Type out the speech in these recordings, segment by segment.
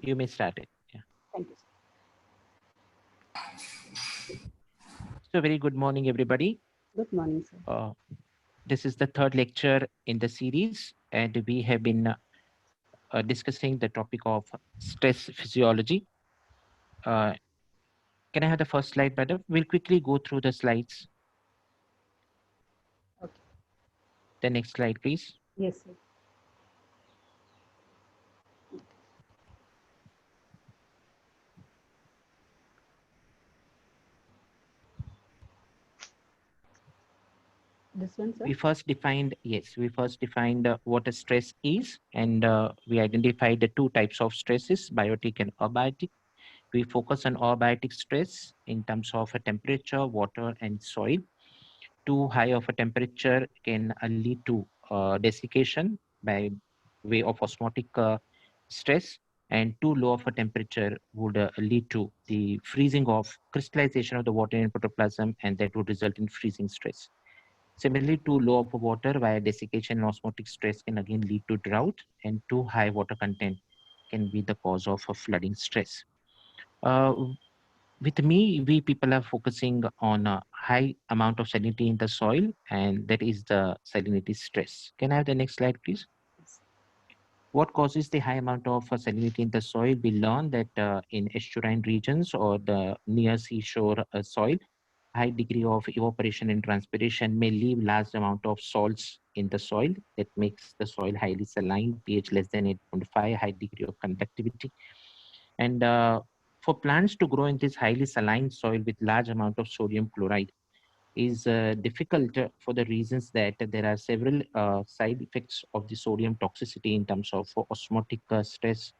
You may start it. Yeah. Thank you. So very good morning, everybody. Good morning, sir. This is the third lecture in the series, and we have been discussing the topic of stress physiology. Uh, can I have the first slide, madam? We'll quickly go through the slides. Okay. The next slide, please. Yes, sir. This one, sir? We first defined what a stress is, and we identified the two types of stresses, biotic and abiotic. We focus on abiotic stress in terms of a temperature, water, and soil. Too high of a temperature can lead to desiccation by way of osmotic stress, and too low of a temperature would lead to the freezing of crystallization of the water in protoplasm, and that would result in freezing stress. Similarly, too low of water via desiccation and osmotic stress can again lead to drought, and too high water content can be the cause of a flooding stress. Uh, with me, we people are focusing on a high amount of salinity in the soil, and that is the salinity stress. Can I have the next slide, please? Yes. What causes the high amount of salinity in the soil? We learned that in estuarine regions or the near seashore soil, high degree of evaporation and transpiration may leave large amount of salts in the soil. That makes the soil highly saline, pH less than 8.5, high degree of conductivity. And for plants to grow in this highly saline soil with large amount of sodium chloride is difficult for the reasons that there are several side effects of the sodium toxicity in terms of osmotic stress,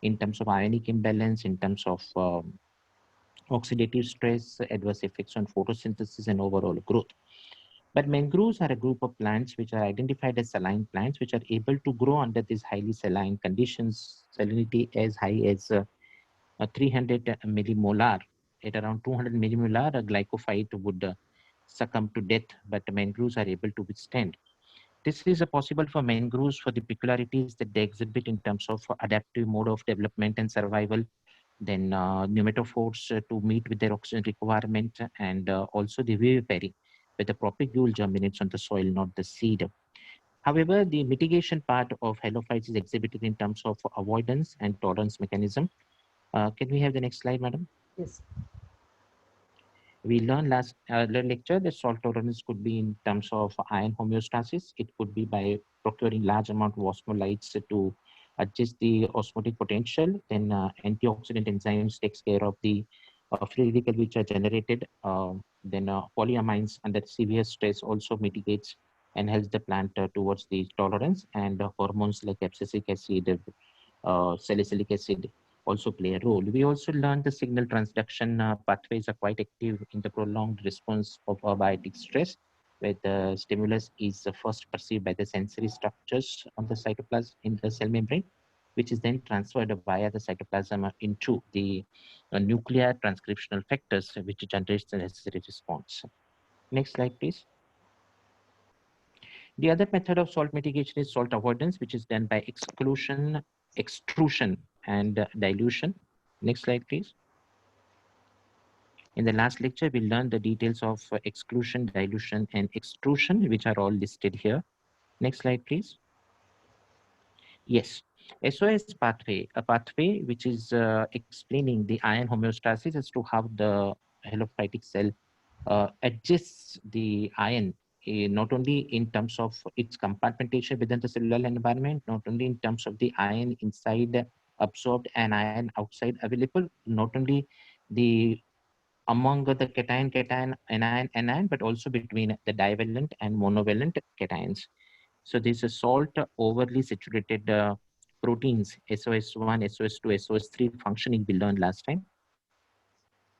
in terms of ionic imbalance, in terms of oxidative stress, adverse effects on photosynthesis and overall growth. But mangroves are a group of plants which are identified as saline plants, which are able to grow under these highly saline conditions, salinity as high as 300 millimolar. At around 200 millimolar, a glycophyte would succumb to death, but mangroves are able to withstand. This is possible for mangroves for the peculiarities that they exhibit in terms of adaptive mode of development and survival, then pneumatophores to meet with their oxygen requirement, and also the vivipary, where the propagule germinates on the soil, not the seed. However, the mitigation part of halophytes is exhibited in terms of avoidance and tolerance mechanism. Can we have the next slide, madam? Yes. We learned last lecture that salt tolerance could be in terms of ion homeostasis. It could be by procuring large amount of osmolytes to adjust the osmotic potential. Then antioxidant enzymes takes care of the free radical which are generated. Then polyamines under severe stress also mitigates and helps the plant towards the tolerance. And hormones like abscisic acid, salicylic acid also play a role. We also learned the signal transduction pathways are quite active in the prolonged response of abiotic stress, where the stimulus is first perceived by the sensory structures on the cytoplasm in the cell membrane, which is then transferred via the cytoplasm into the nuclear transcriptional factors, which generates the necessary response. Next slide, please. The other method of salt mitigation is salt avoidance, which is done by exclusion, extrusion, and dilution. Next slide, please. In the last lecture, we learned the details of exclusion, dilution, and extrusion, which are all listed here. Next slide, please. Yes, SOS pathway, a pathway which is explaining the ion homeostasis as to how the halophytic cell adjusts the ion, not only in terms of its compartmentation within the cellular environment, not only in terms of the ion inside absorbed and ion outside available, not only the among the cation, anion, but also between the divalent and monovalent cations. So this is salt overly saturated proteins, SOS1, SOS2, SOS3 functioning we learned last time.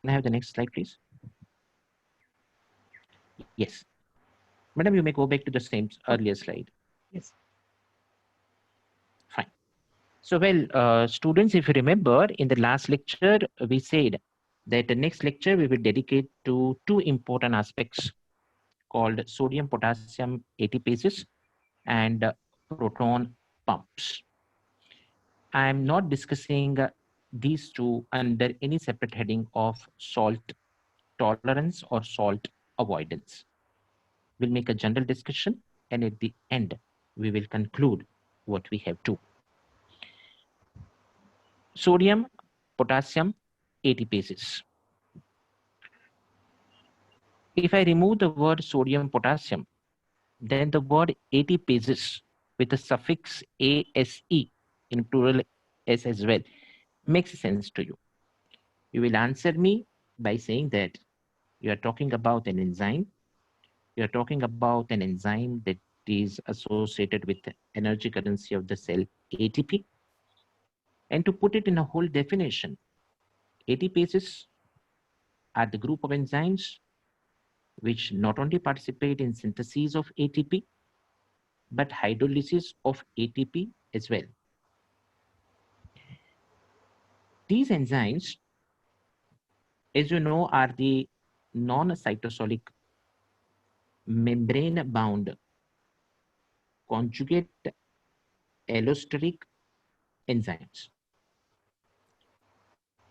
Can I have the next slide, please? Yes. Madam, you may go back to the same earlier slide. Yes. Fine. So, well, students, if you remember, in the last lecture, we said that the next lecture we will dedicate to two important aspects called sodium potassium ATPases and proton pumps. I am not discussing these two under any separate heading of salt tolerance or salt avoidance. We'll make a general discussion, and at the end, we will conclude what we have to. Sodium, potassium, ATPases. If I remove the word sodium, potassium, then the word ATPases with the suffix ase in plural s as well makes sense to you. You will answer me by saying that you are talking about an enzyme. You are talking about an enzyme that is associated with the energy currency of the cell, ATP. And to put it in a whole definition, ATPases are the group of enzymes which not only participate in synthesis of ATP, but hydrolysis of ATP as well. These enzymes, as you know, are the non-cytosolic membrane-bound conjugate allosteric enzymes.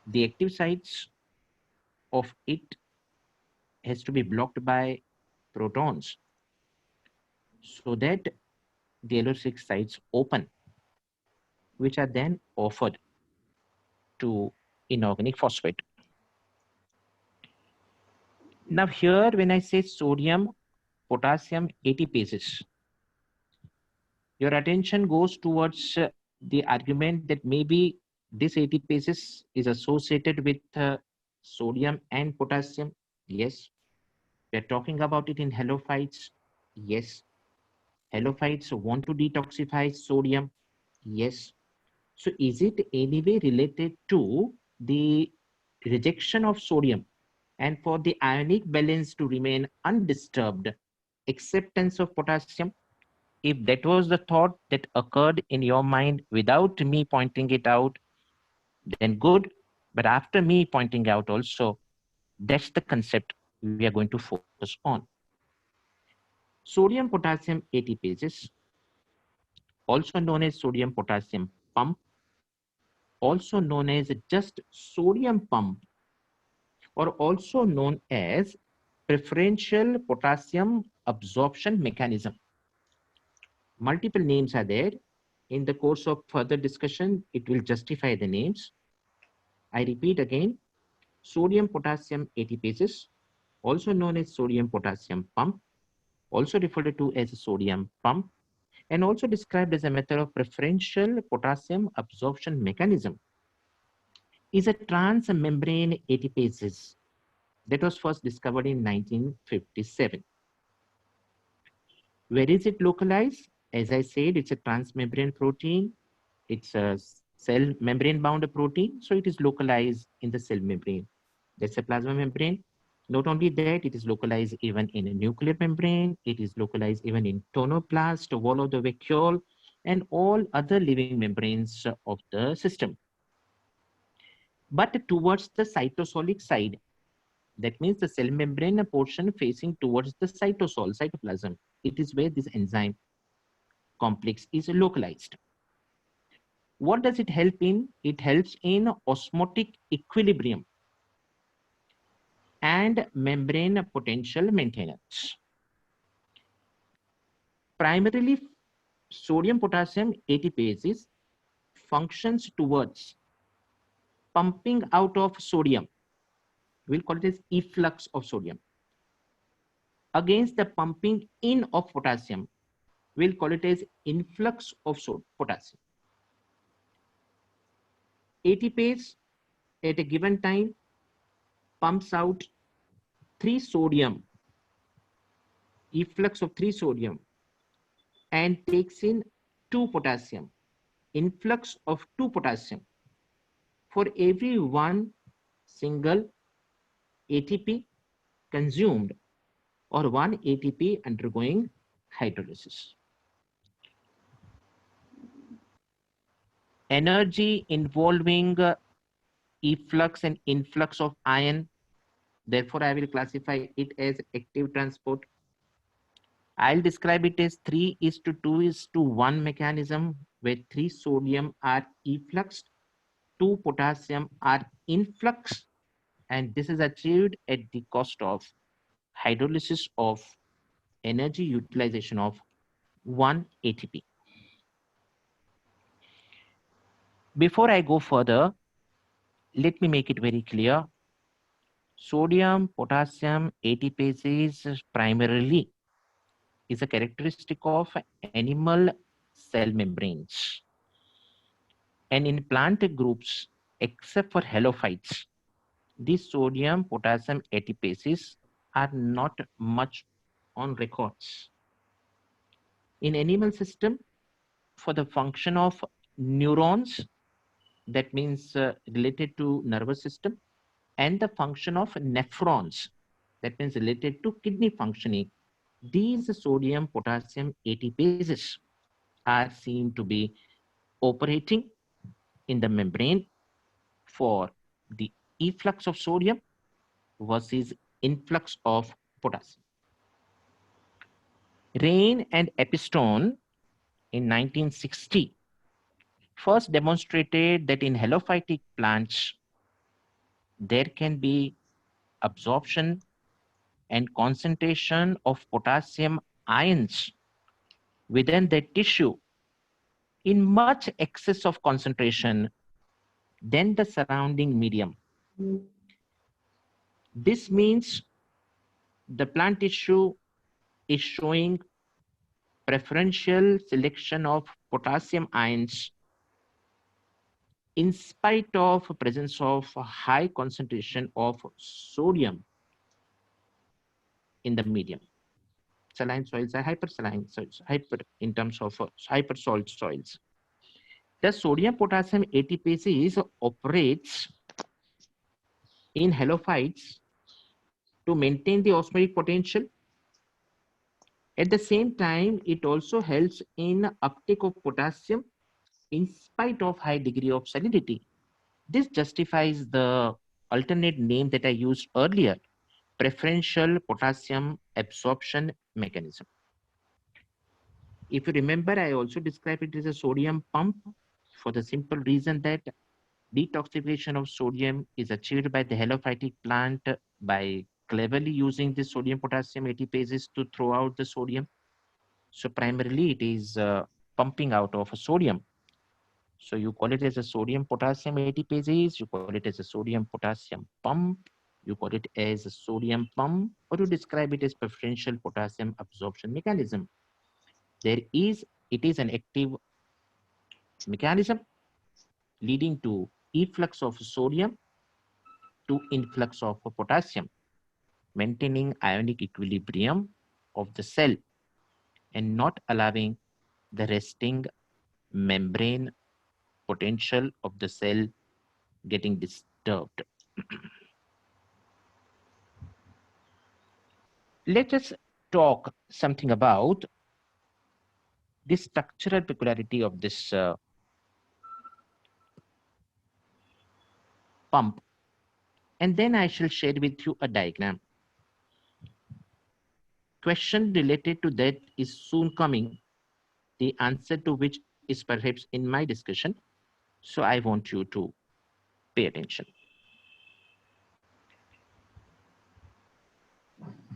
The active sites of it has to be blocked by protons so that the allosteric sites open, which are then offered to inorganic phosphate. Now here, when I say sodium, potassium, ATPases, your attention goes towards the argument that maybe this ATPases is associated with sodium and potassium. Yes. We are talking about it in halophytes. Yes. Halophytes want to detoxify sodium. Yes. So is it anyway related to the rejection of sodium and for the ionic balance to remain undisturbed, acceptance of potassium? If that was the thought that occurred in your mind without me pointing it out, then good. But after me pointing out also, that's the concept we are going to focus on. Sodium potassium ATPases, also known as sodium potassium pump, also known as just sodium pump, or also known as preferential potassium absorption mechanism. Multiple names are there. In the course of further discussion, it will justify the names. I repeat again, sodium potassium ATPases, also known as sodium potassium pump, also referred to as a sodium pump, and also described as a method of preferential potassium absorption mechanism, is a transmembrane ATPases that was first discovered in 1957. Where is it localized? As I said, it's a transmembrane protein. It's a cell membrane bound protein, so it is localized in the cell membrane. That's a plasma membrane. Not only that, it is localized even in a nuclear membrane. It is localized even in tonoplast, wall of the vacuole, and all other living membranes of the system. But towards the cytosolic side, that means the cell membrane portion facing towards the cytosol, cytoplasm, it is where this enzyme complex is localized. What does it help in? It helps in osmotic equilibrium and membrane potential maintenance. Primarily, sodium potassium ATPases functions towards pumping out of sodium. We'll call it as efflux of sodium. Against the pumping in of potassium, we'll call it as influx of potassium. ATPase at a given time pumps out 3 sodium, efflux of 3 sodium, and takes in 2 potassium, influx of 2 potassium for every 1 single ATP consumed or 1 ATP undergoing hydrolysis. Energy involving efflux and influx of ion. Therefore, I will classify it as active transport. I'll describe it as 3:2:1 mechanism where 3 sodium are effluxed to potassium are influx, and this is achieved at the cost of hydrolysis of energy utilization of 1 ATP. Before I go further, let me make it very clear. Sodium potassium ATPases primarily is a characteristic of animal cell membranes. And in plant groups, except for halophytes, these sodium potassium ATPases are not much on records. In animal system, for the function of neurons, that means related to nervous system, and the function of nephrons, that means related to kidney functioning, these sodium potassium ATPases are seen to be operating in the membrane for the efflux of sodium versus influx of potassium. Rain and Epistone in 1960 first demonstrated that in halophytic plants there can be absorption and concentration of potassium ions within the tissue in much excess of concentration than the surrounding medium. This means the plant tissue is showing preferential selection of potassium ions in spite of presence of a high concentration of sodium in the medium. Saline soils are hypersaline soils, hyper in terms of hypersalt soils. The sodium potassium ATPase operates in halophytes to maintain the osmotic potential. At the same time, it also helps in uptake of potassium in spite of high degree of salinity. This justifies the alternate name that I used earlier, preferential potassium absorption mechanism. If you remember, I also described it as a sodium pump for the simple reason that detoxification of sodium is achieved by the halophytic plant by cleverly using the sodium potassium ATPases to throw out the sodium. So primarily it is pumping out of a sodium. So you call it as a sodium potassium ATPases, you call it as a sodium potassium pump, you call it as a sodium pump, or you describe it as preferential potassium absorption mechanism. It is an active mechanism leading to efflux of sodium to influx of potassium, maintaining ionic equilibrium of the cell and not allowing the resting membrane potential of the cell getting disturbed. Let us talk something about the structural peculiarity of this pump, and then I shall share with you a diagram. Question related to that is soon coming, the answer to which is perhaps in my discussion. So I want you to pay attention.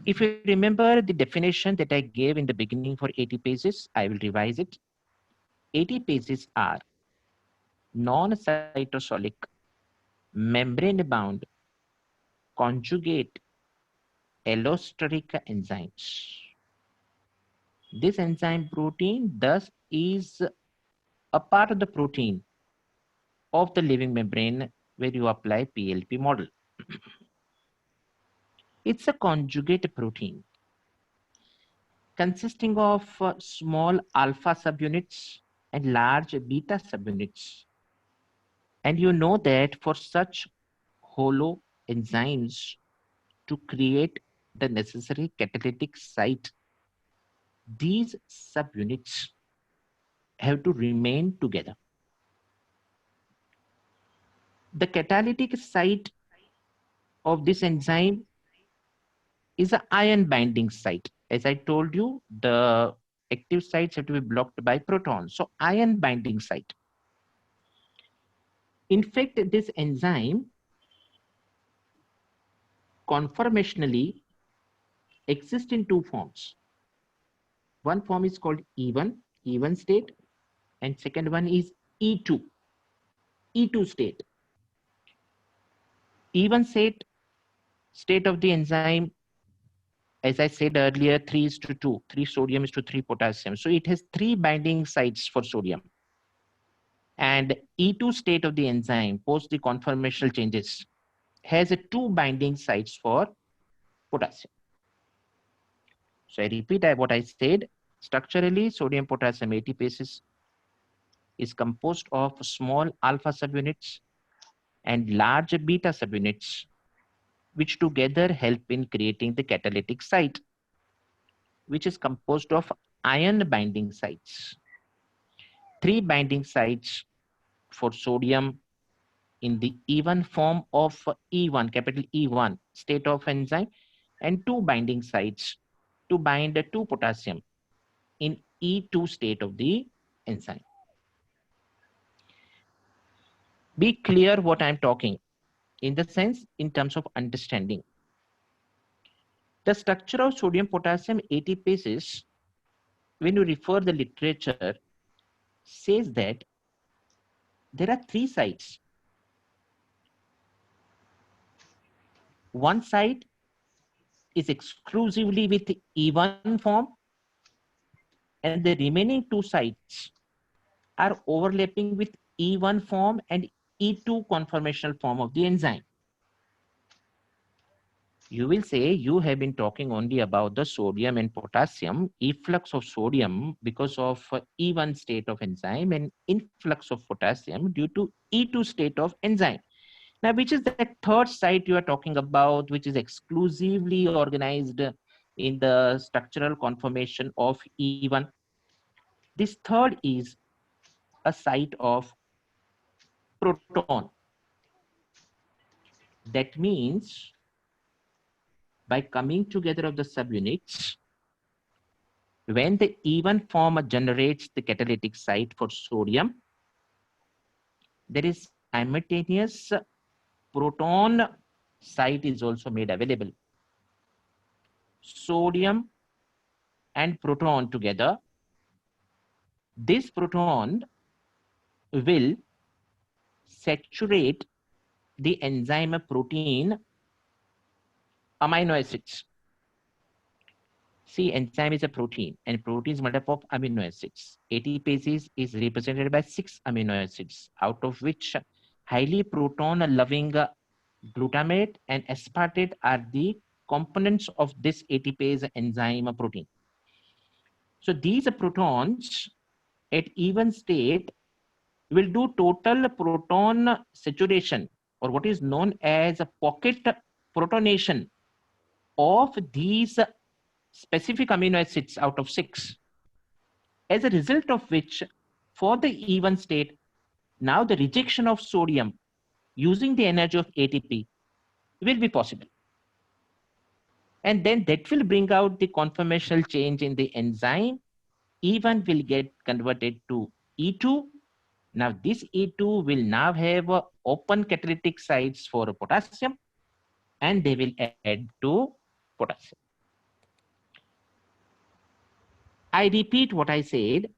If you remember the definition that I gave in the beginning for ATPases, I will revise it. ATPases are non-cytosolic, membrane-bound, conjugate allosteric enzymes. This enzyme protein thus is a part of the protein of the living membrane where you apply PLP model. It's a conjugate protein consisting of small alpha subunits and large beta subunits. And you know that for such holo enzymes to create the necessary catalytic site, these subunits have to remain together. The catalytic site of this enzyme is an ion binding site. As I told you, the active sites have to be blocked by protons. So ion binding site. In fact, this enzyme conformationally exists in two forms. One form is called even state, and second one is E2 state. Even state of the enzyme, as I said earlier, 3:2, 3 sodium is to 3 potassium. So it has 3 binding sites for sodium. And E2 state of the enzyme, post the conformational changes, has a 2 binding sites for potassium. So I repeat what I said. Structurally, sodium potassium ATPase is composed of small alpha subunits and large beta subunits, which together help in creating the catalytic site, which is composed of ion binding sites. 3 binding sites for sodium in the even form of E1, capital E1 state of enzyme, and 2 binding sites to bind to potassium in E2 state of the enzyme. Be clear what I'm talking in the sense in terms of understanding. The structure of sodium potassium ATPases, when you refer the literature, says that there are 3 sites. One site is exclusively with E1 form, and the remaining 2 sites are overlapping with E1 form and E2 conformational form of the enzyme. You will say you have been talking only about the sodium and potassium, efflux of sodium because of E1 state of enzyme and influx of potassium due to E2 state of enzyme. Now, which is the third site you are talking about, which is exclusively organized in the structural conformation of E1? This third is a site of proton. That means by coming together of the subunits, when the even form generates the catalytic site for sodium, there is simultaneous proton site is also made available. Sodium and proton together, this proton will saturate the enzyme protein amino acids. See, enzyme is a protein, and protein is made up of amino acids. ATPase is represented by 6 amino acids, out of which highly proton-loving glutamate and aspartate are the components of this ATPase enzyme protein. So these protons at even state will do total proton saturation, or what is known as a pocket protonation of these specific amino acids out of 6. As a result of which, for the even state, now the rejection of sodium using the energy of ATP will be possible. And then that will bring out the conformational change in the enzyme. Even will get converted to E2. Now this E2 will now have open catalytic sites for potassium, and they will add to potassium. I repeat what I said,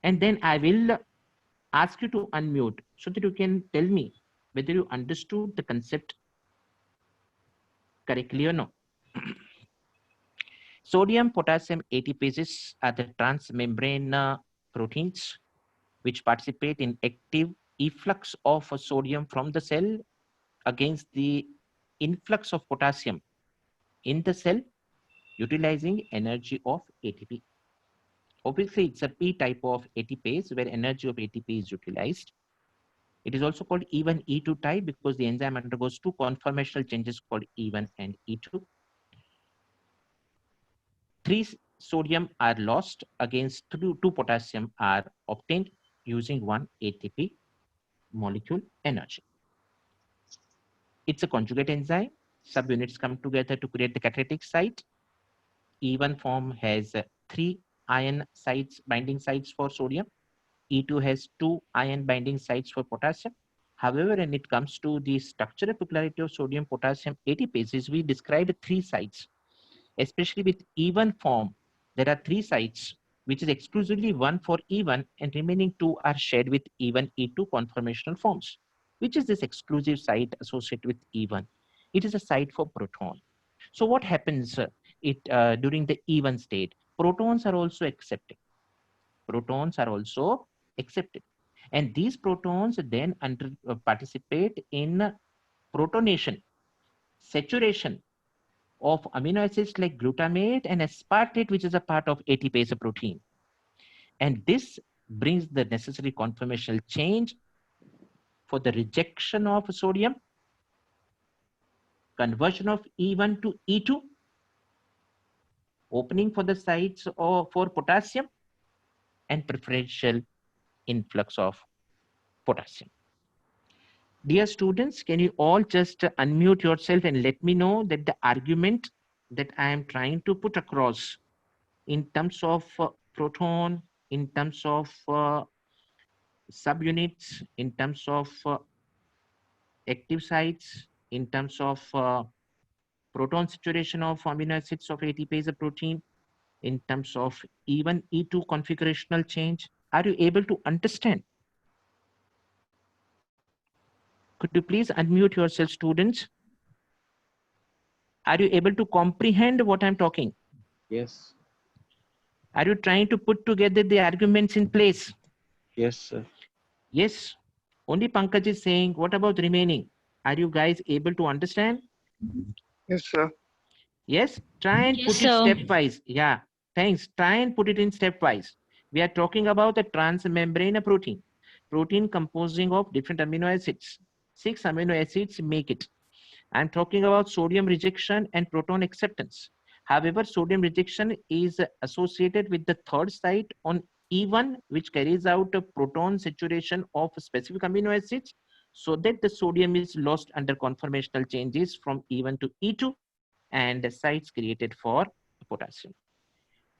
and then I will ask you to unmute so that you can tell me whether you understood the concept correctly or no. Sodium potassium ATPases are the transmembrane proteins which participate in active efflux of sodium from the cell against the influx of potassium in the cell utilizing energy of ATP. Obviously, it's a P type of ATPase where energy of ATP is utilized. It is also called even E2 type because the enzyme undergoes 2 conformational changes called E1 and E2. 3 sodium are lost against 2 potassium are obtained using 1 ATP molecule energy. It's a conjugate enzyme. Subunits come together to create the catalytic site. E1 form has 3 ion sites, binding sites for sodium. E2 has 2 ion binding sites for potassium. However, when it comes to the structural polarity of sodium potassium ATPases, we described 3 sites, especially with even form. There are 3 sites, which is exclusively one for E1 and remaining 2 are shared with E1, E2 conformational forms. Which is this exclusive site associated with E1? It is a site for proton. So what happens during the E1 state? Protons are also accepted. Protons are also accepted. And these protons then participate in protonation, saturation of amino acids like glutamate and aspartate, which is a part of ATPase protein. And this brings the necessary conformational change for the rejection of sodium, conversion of E1 to E2, opening for the sites for potassium, and preferential influx of potassium. Dear students, can you all just unmute yourself and let me know that the argument that I am trying to put across in terms of proton, in terms of subunits, in terms of active sites, in terms of proton saturation of amino acids of ATPase protein, in terms of even E2 configurational change, are you able to understand? Could you please unmute yourself, students? Are you able to comprehend what I'm talking? Yes. Are you trying to put together the arguments in place? Yes, sir. Yes. Only Pankaj is saying, what about remaining? Are you guys able to understand? Yes, sir. Yes. Try and Yes, put it sir. stepwise. Yeah. Thanks. Try and put it in stepwise. We are talking about the transmembrane protein. Protein composing of different amino acids. 6 amino acids make it. I'm talking about sodium rejection and proton acceptance. However, sodium rejection is associated with the third site on E1, which carries out a proton saturation of specific amino acids so that the sodium is lost under conformational changes from E1 to E2 and the sites created for potassium.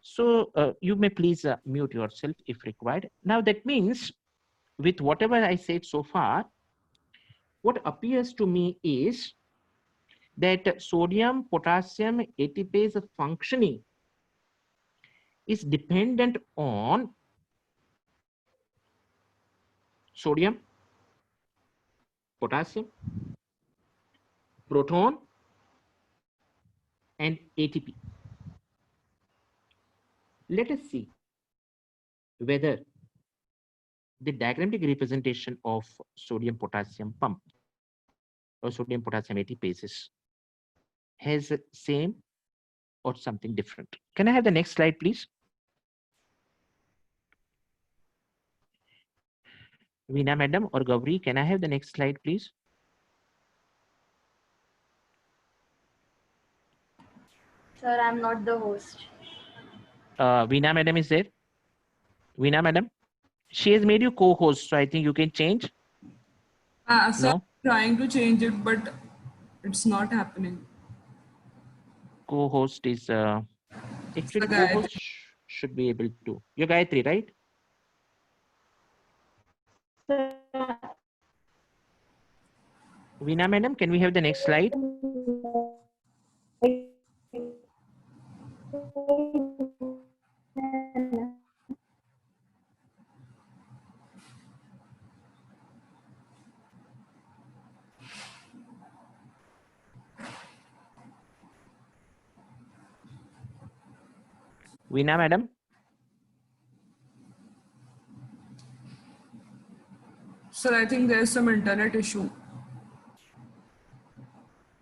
So you may please mute yourself if required. Now that means with whatever I said so far, what appears to me is that sodium potassium ATPase functioning is dependent on sodium, potassium, proton, and ATP. Let us see whether the diagrammatic representation of sodium potassium pump or sodium potassium ATPases has same or something different. Can I have the next slide, please? Veena madam or Gauri, can I have the next slide, please? Sir, I'm not the host. Veena madam is there? Veena madam? She has made you co-host, so I think you can change. So No? I'm trying to change it, but it's not happening. Co-host is actually the co-host Gayatri. should be able to. You're Gayatri, right? Veena madam, can we have the next slide? Veena madam? Sir, I think there's some internet issue.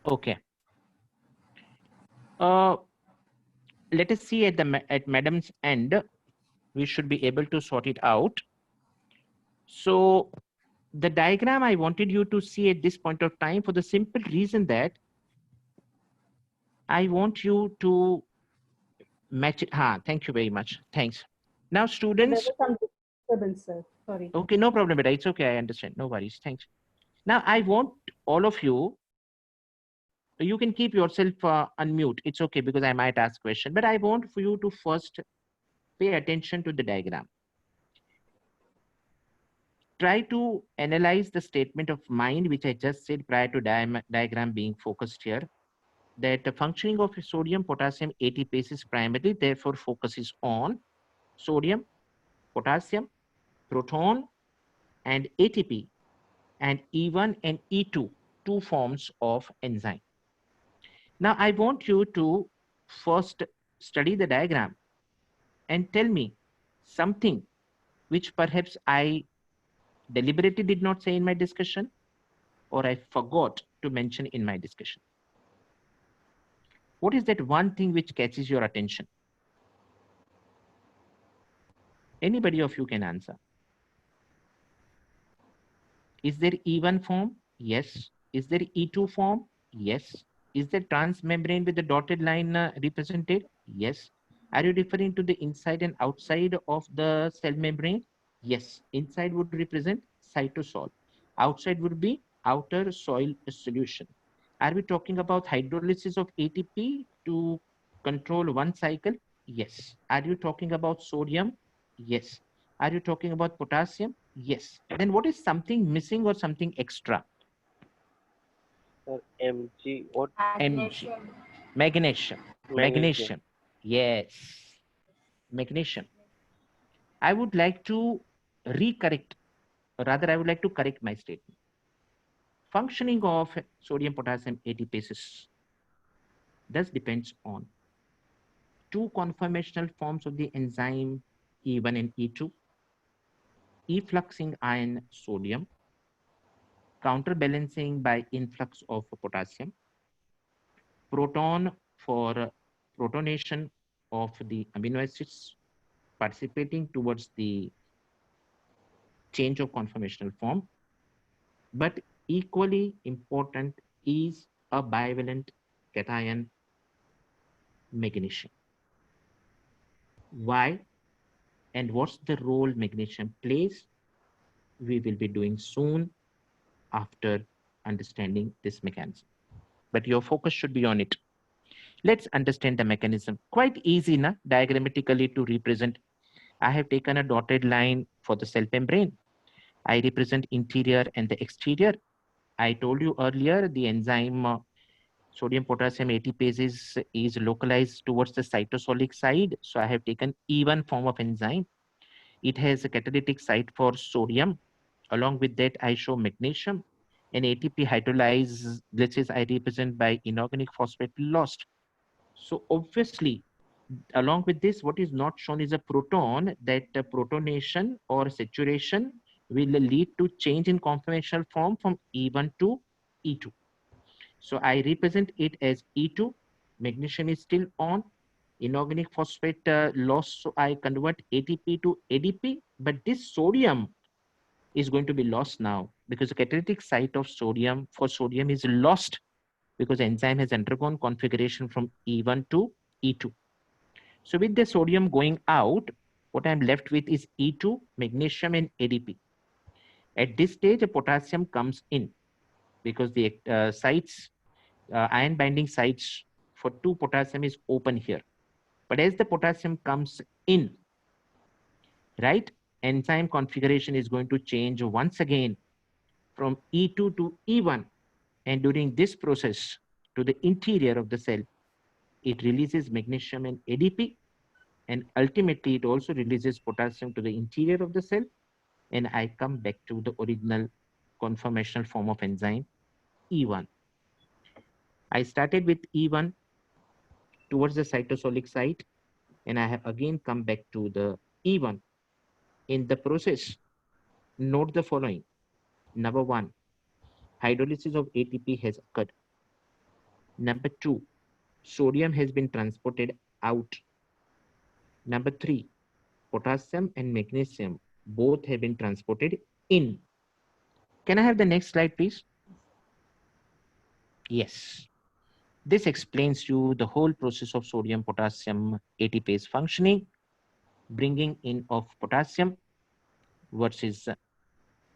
Okay. Let us see at madam's end. We should be able to sort it out. So the diagram I wanted you to see at this point of time for the simple reason that I want you to match it. Thank you very much. Thanks. Now, students. There was some disturbance, sir. Sorry. Okay, no problem, but it's okay. I understand. No worries. Thanks. Now, I want all of you, you can keep yourself unmute. It's okay because I might ask question, but I want for you to first pay attention to the diagram. try to analyze the statement of mind which I just said prior to diagram being focused here, that the functioning of sodium potassium ATPase is primarily therefore focuses on sodium, potassium, proton, and ATP, and E1 and E2, two forms of enzyme. Now I want you to first study the diagram and tell me something which perhaps I deliberately did not say in my discussion, or I forgot to mention in my discussion. What is that one thing which catches your attention? Anybody of you can answer. Is there E1 form? Yes. Is there E2 form? Yes. Is there transmembrane with the dotted line represented? Yes. Are you referring to the inside and outside of the cell membrane? Yes. Inside would represent cytosol. Outside would be outer soil solution. Are we talking about hydrolysis of ATP to control one cycle? Yes. Are you talking about sodium? Yes. Are you talking about potassium? Yes. Then what is something missing or something extra? Sir, Mg, what? Magnesium. Magnesium. Magnesium. Yes. Magnesium. I would like to recorrect, or rather I would like to correct my statement. Functioning of sodium potassium ATPases thus depends on two conformational forms of the enzyme E1 and E2, effluxing ion sodium, counterbalancing by influx of potassium, proton for protonation of the amino acids, participating towards the change of conformational form. But equally important is a bivalent cation magnesium. Why and what's the role magnesium plays? We will be doing soon after understanding this mechanism. But your focus should be on it. Let's understand the mechanism. Quite easy, na? Diagrammatically to represent. I have taken a dotted line for the cell membrane. I represent interior and the exterior. I told you earlier the enzyme sodium potassium ATPase is localized towards the cytosolic side. So I have taken E1 form of enzyme. It has a catalytic site for sodium. Along with that, I show magnesium and ATP hydrolyzed, let's say I represent by inorganic phosphate lost. So obviously, along with this, what is not shown is a proton, that protonation or saturation will lead to change in conformational form from E1 to E2. So I represent it as E2. Magnesium is still on. Inorganic phosphate loss, so I convert ATP to ADP, but this sodium is going to be lost now because the catalytic site of sodium for sodium is lost because enzyme has undergone configuration from E1 to E2. So with the sodium going out, what I'm left with is E2, magnesium and ADP. At this stage, a potassium comes in because the sites, ion binding sites for 2 potassium is open here. But as the potassium comes in, right, enzyme configuration is going to change once again from E2 to E1. And during this process, to the interior of the cell, it releases magnesium and ADP. And ultimately, it also releases potassium to the interior of the cell. And I come back to the original conformational form of enzyme, E1. I started with E1 towards the cytosolic site, and I have again come back to the E1. In the process, note the following. Number 1, hydrolysis of ATP has occurred. Number 2, sodium has been transported out. Number 3, potassium and magnesium both have been transported in. Can I have the next slide, please? Yes. This explains you the whole process of sodium potassium ATPase functioning, bringing in of potassium versus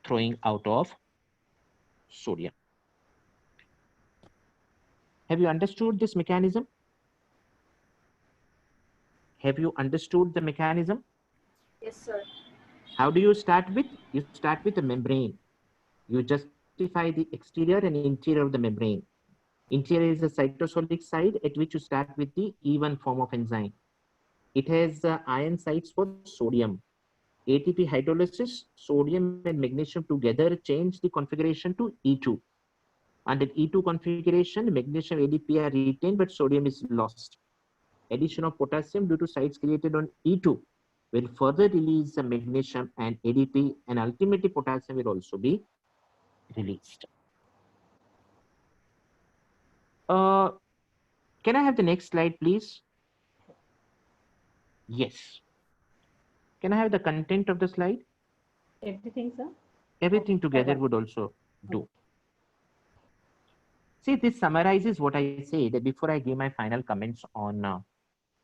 throwing out of sodium. Have you understood this mechanism? Have you understood the mechanism? Yes, sir. How do you start with? You start with a membrane. You justify the exterior and interior of the membrane. Interior is the cytosolic side at which you start with the E1 form of enzyme. It has ion sites for sodium. ATP hydrolysis, sodium and magnesium together change the configuration to E2. Under E2 configuration, magnesium ADP are retained, but sodium is lost. Addition of potassium due to sites created on E2 will further release the magnesium and ADP, and ultimately potassium will also be released. Can I have the next slide, please? Yes. Can I have the content of the slide? Everything, sir? Everything together Okay. would also do. See, this summarizes what I said before I give my final comments on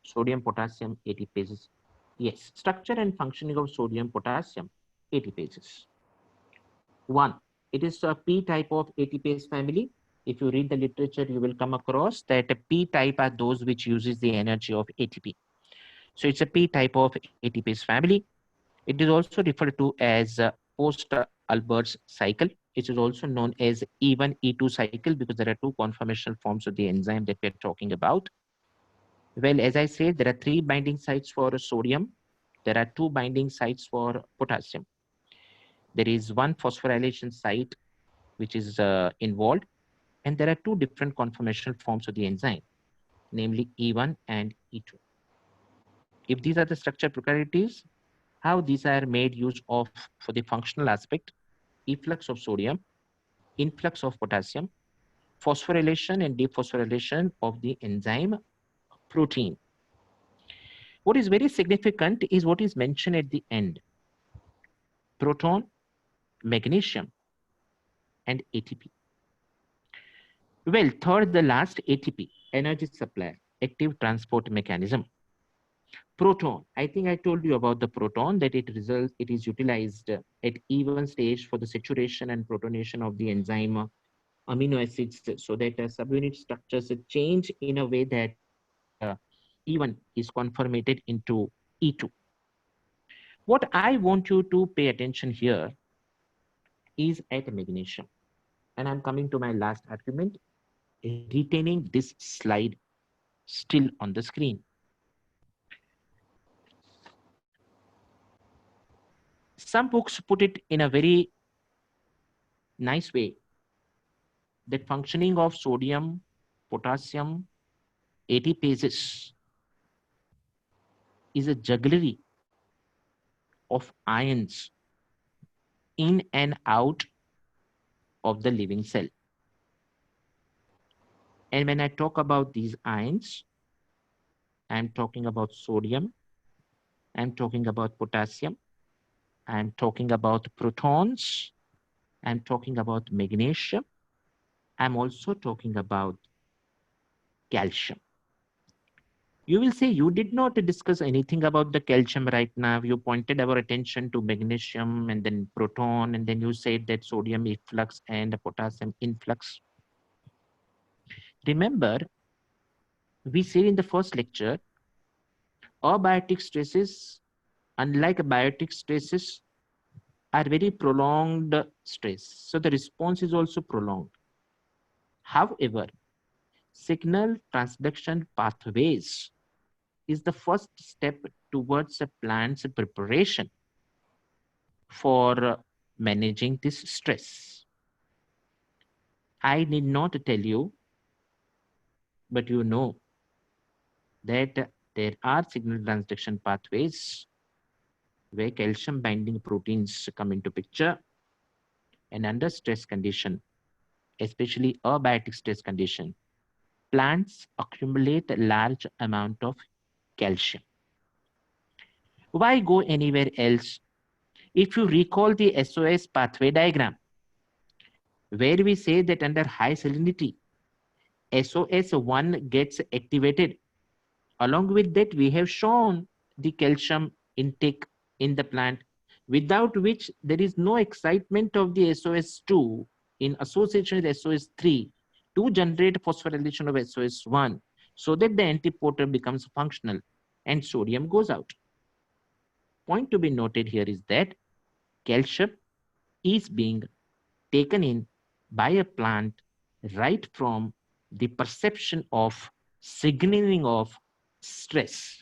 sodium potassium ATPases. Yes, structure and functioning of sodium potassium ATPases. One, it is a P type of ATPase family. If you read the literature, you will come across that a P type are those which uses the energy of ATP. So it's a P type of ATPase family. It is also referred to as post-Albert's cycle. It is also known as E1, E2 cycle because there are two conformational forms of the enzyme that we are talking about. Well, as I said, there are 3 binding sites for sodium. There are 2 binding sites for potassium. There is 1 phosphorylation site which is involved, and there are 2 different conformational forms of the enzyme, namely E1 and E2. If these are the structure properties, how these are made use of for the functional aspect: efflux of sodium, influx of potassium, phosphorylation and dephosphorylation of the enzyme protein. What is very significant is what is mentioned at the end: proton, magnesium, and ATP. Well, third, the last, ATP, energy supply, active transport mechanism. Proton, I think I told you about the proton, that it is utilized at E1 stage for the saturation and protonation of the enzyme amino acids, so that subunit structures change in a way that E1 is conformated into E2. What I want you to pay attention here is at magnesium. And I'm coming to my last argument, retaining this slide still on the screen. Some books put it in a very nice way that functioning of sodium, potassium, ATPases is a jugglery of ions in and out of the living cell. And when I talk about these ions, I'm talking about sodium, I'm talking about potassium, I'm talking about protons, I'm talking about magnesium, I'm also talking about calcium. You will say you did not discuss anything about the calcium right now. You pointed our attention to magnesium and then proton, and then you said that sodium efflux and potassium influx. Remember, we said in the first lecture, abiotic stresses, unlike biotic stresses, are very prolonged stress. So the response is also prolonged. However, signal transduction pathways is the first step towards a plant's preparation for managing this stress. I need not tell you, but you know that there are signal transduction pathways where calcium binding proteins come into picture, and under stress condition, especially abiotic stress condition, plants accumulate a large amount of calcium. Why go anywhere else? If you recall the SOS pathway diagram, where we say that under high salinity, SOS1 gets activated. Along with that, we have shown the calcium intake in the plant, without which there is no excitement of the SOS2 in association with SOS3 to generate phosphorylation of SOS1, so that the antiporter becomes functional and sodium goes out. point to be noted here is that calcium is being taken in by a plant right from the perception of signaling of stress.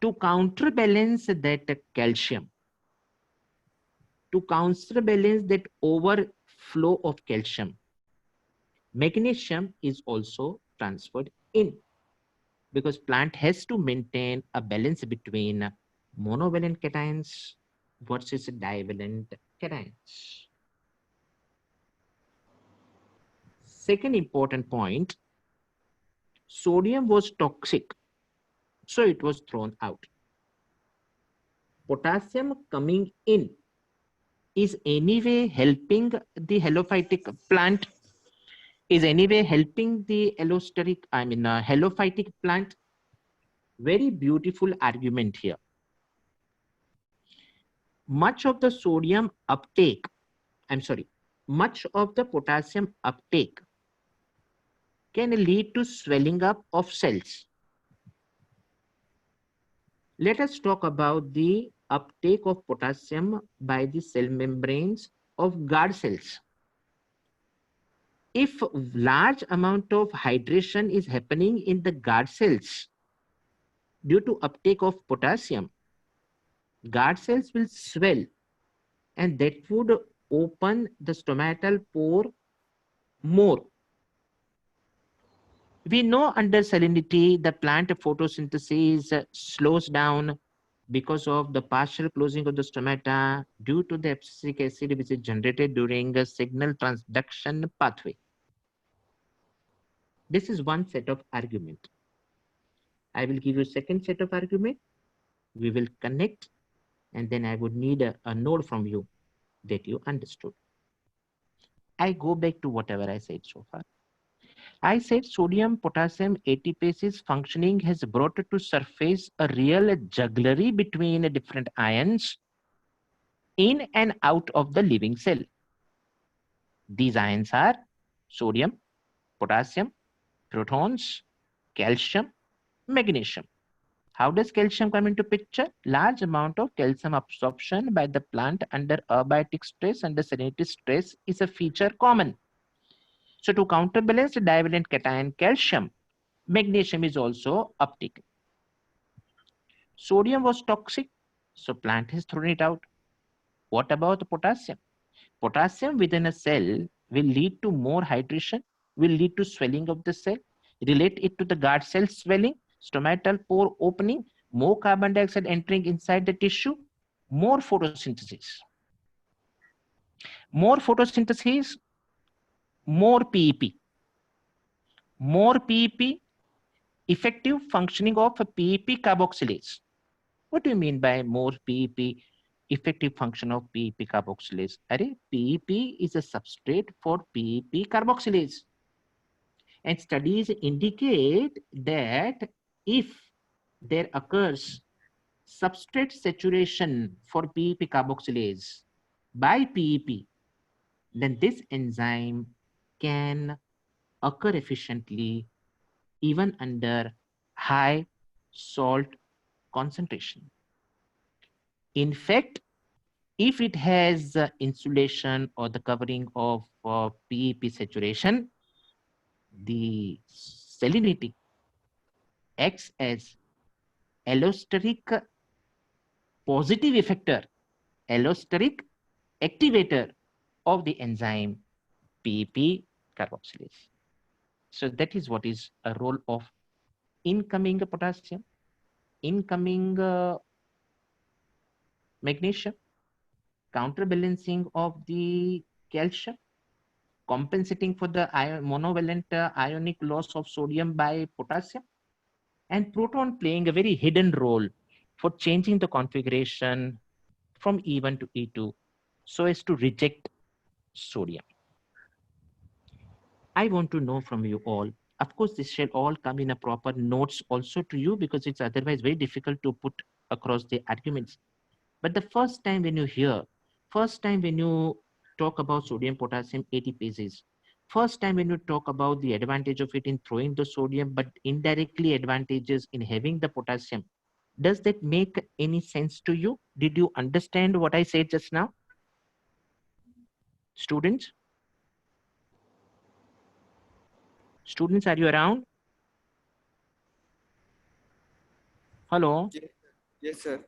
To counterbalance that calcium, to counterbalance that overflow of calcium, magnesium is also transferred in, because plant has to maintain a balance between monovalent cations versus divalent cations. Second important point, sodium was toxic, so it was thrown out. Potassium coming in is anyway helping the halophytic plant, is anyway helping the halophytic plant. Very beautiful argument here. Much of the sodium uptake, much of the potassium uptake can lead to swelling up of cells. Let us talk about the uptake of potassium by the cell membranes of guard cells. If large amount of hydration is happening in the guard cells due to uptake of potassium, guard cells will swell, and that would open the stomatal pore more. We know under salinity, the plant photosynthesis slows down because of the partial closing of the stomata due to the abscisic acid which is generated during a signal transduction pathway. This is one set of argument. I will give you a second set of argument. We will connect, and then I would need a node from you that you understood. I go back to whatever I said so far. I said sodium potassium ATPases functioning has brought to surface a real jugglery between different ions in and out of the living cell. These ions are sodium, potassium, protons, calcium, magnesium. How does calcium come into picture? Large amount of calcium absorption by the plant under abiotic stress, under salinity stress is a feature common. So to counterbalance the divalent cation calcium, magnesium is also uptaken. Sodium was toxic, so plant has thrown it out. What about the potassium? Potassium within a cell will lead to more hydration, will lead to swelling of the cell. Relate it to the guard cell swelling, stomatal pore opening, more carbon dioxide entering inside the tissue, more photosynthesis. More photosynthesis, more PEP. More PEP, effective functioning of a PEP carboxylase. What do you mean by more PEP, effective function of PEP carboxylase? PEP is a substrate for PEP carboxylase. And studies indicate that if there occurs substrate saturation for PEP carboxylase by PEP, then this enzyme can occur efficiently even under high salt concentration. In fact, if it has insulation or the covering of PEP saturation, the salinity acts as allosteric positive effector, allosteric activator of the enzyme PEP carboxylase. So that is what is a role of incoming potassium, incoming magnesium, counterbalancing of the calcium, compensating for the monovalent ionic loss of sodium by potassium, and proton playing a very hidden role for changing the configuration from E1 to E2 so as to reject sodium. I want to know from you all. Of course, this shall all come in a proper notes also to you, because it's otherwise very difficult to put across the arguments. But the first time when you talk about sodium potassium ATPases, first time when you talk about the advantage of it in throwing the sodium, but indirectly advantages in having the potassium, Does that make any sense to you? Did you understand what I said just now? Students? Students, are you around? Hello? Yes, sir.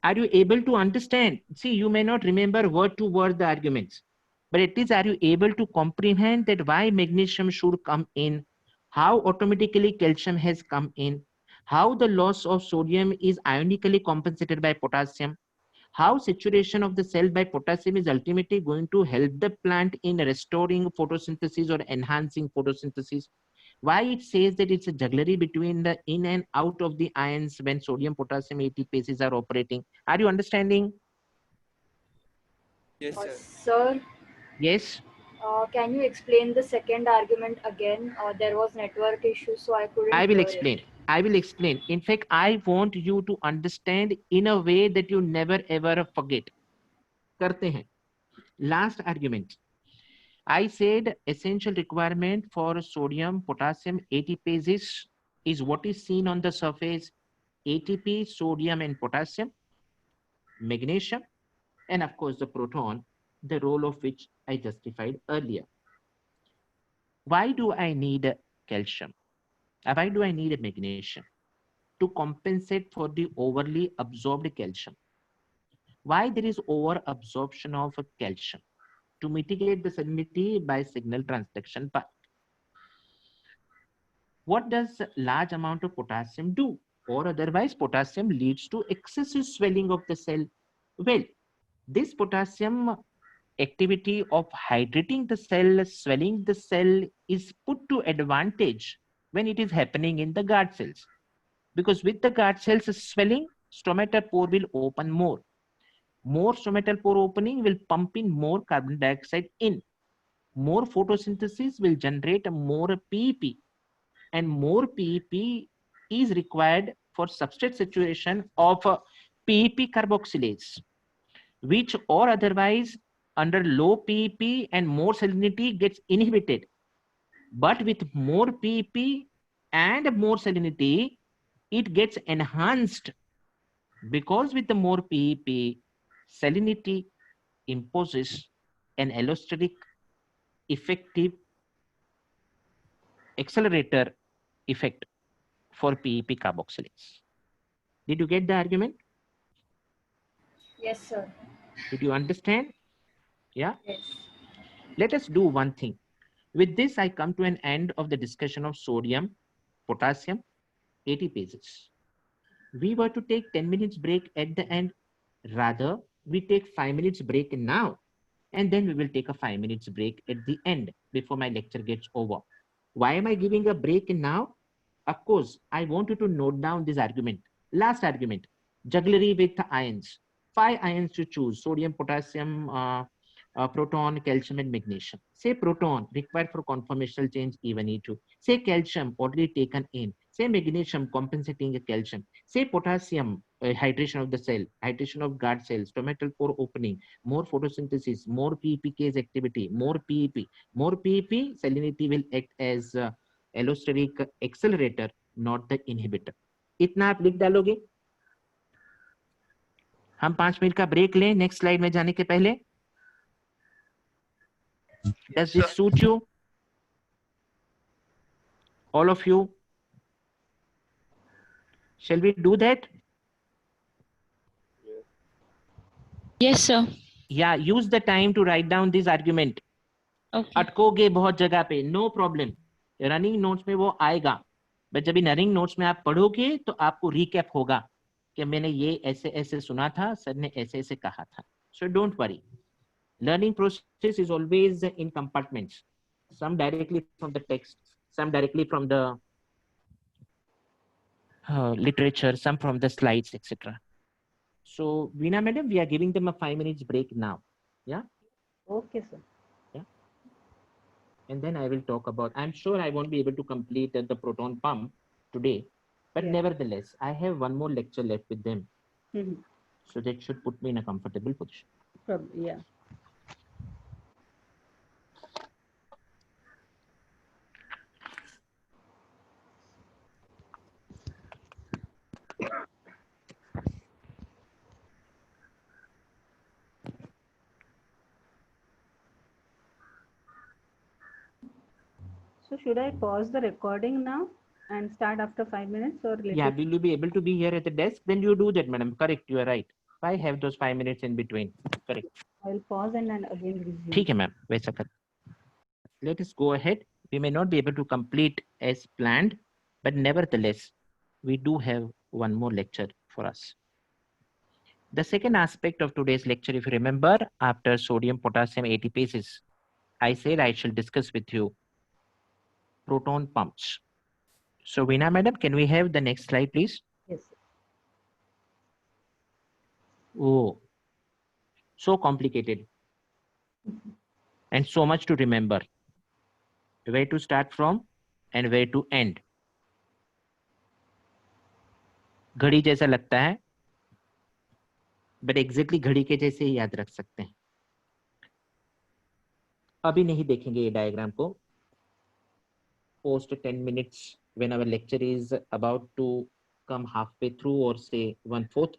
Are you able to understand? See, you may not remember word to word the arguments, but at least are you able to comprehend that why magnesium should come in, how automatically calcium has come in, how the loss of sodium is ionically compensated by potassium, how saturation of the cell by potassium is ultimately going to help the plant in restoring photosynthesis or enhancing photosynthesis, why it says that it's a jugglery between the in and out of the ions when sodium potassium ATPases are operating. Are you understanding? Yes, sir. Sir, Yes. can you explain the second argument again? There was network issue, so I couldn't I will hear explain. it. I will explain. In fact, I want you to understand in a way that you never ever forget. करते हैं. Last argument. I said essential requirement for sodium potassium ATPases is what is seen on the surface: ATP, sodium and potassium, magnesium, and of course the proton, the role of which I justified earlier. Why do I need calcium? Why do I need magnesium? To compensate for the overly absorbed calcium. Why there is over absorption of calcium? To mitigate the salinity by signal transduction path. What does large amount of potassium do? Or otherwise potassium leads to excessive swelling of the cell. Well, this potassium activity of hydrating the cell, swelling the cell is put to advantage when it is happening in the guard cells. Because with the guard cells swelling, stomatal pore will open more. More stomatal pore opening will pump in more carbon dioxide in. More photosynthesis will generate more PEP, and more PEP is required for substrate saturation of PEP carboxylase, which or otherwise under low PEP and more salinity gets inhibited. But with more PEP and more salinity, it gets enhanced, because with the more PEP, salinity imposes an allosteric effective accelerator effect for PEP carboxylase. Did you get the argument? Yes, sir. Did you understand? Yeah. Yes. Let us do one thing. With this, I come to an end of the discussion of sodium, potassium, ATPases. We were to take 10 minutes break at the end. Rather, we take 5 minutes break now, and then we will take a 5 minutes break at the end before my lecture gets over. Why am I giving a break now? Of course, I want you to note down this argument. Last argument, jugglery with ions. 5 ions to choose: sodium, potassium, proton, calcium, and magnesium. Say proton required for conformational change even E2. Say calcium already taken in. Say magnesium compensating a calcium. Say potassium, hydration of the cell, hydration of guard cells, stomatal pore opening, more photosynthesis, more PEPK's activity, more PEP. More PEP, salinity will act as allosteric accelerator, not the inhibitor. इतना आप लिख डालोगे? हम 5 minute का break लें next slide में जाने के पहले. Does this suit you? All of you? Shall we do that? Yes, sir. Yeah, use the time to write down this argument. Okay. अटकोगे बहुत जगह पे, नो प्रॉब्लम. रनिंग नोट्स में वो आएगा, बट जब रनिंग नोट्स में आप पढ़ोगे तो आपको रिकैप होगा कि मैंने ये ऐसे ऐसे सुना था, सर ने ऐसे ऐसे कहा था. So don't worry. Learning process is always in compartments. Some directly from the text, some directly from the literature, some from the slides, etc. So, Veena madam, we are giving them a 5 minutes break now. Yeah. Okay, sir. And then I will talk about, I'm sure I won't be able to complete the proton pump today, but Yeah. nevertheless, I have one more lecture left with them. Mhm. So that should put me in a comfortable position. Probably, yeah. So should I pause the recording now and start after 5 minutes, or let Yeah, it? will you be able to be here at the desk? Then you do that, madam. Correct, you are right. Why have those 5 minutes in between? Correct. I'll pause and then again resume. ठीक है ma'am, वैसा कर. Let us go ahead. We may not be able to complete as planned, but nevertheless, we do have one more lecture for us. The second aspect of today's lecture, if you remember, after sodium potassium ATPases, I said I shall discuss with you proton pumps. So Veena madam, can we have the next slide, please? Yes. Oh, so complicated and so much to remember. Where to start from and where to end. घड़ी जैसा लगता है, but exactly घड़ी के जैसे ही याद रख सकते हैं. अभी नहीं देखेंगे ये डायग्राम को. Post 10 minutes when our lecture is about to come halfway through or say 1/4.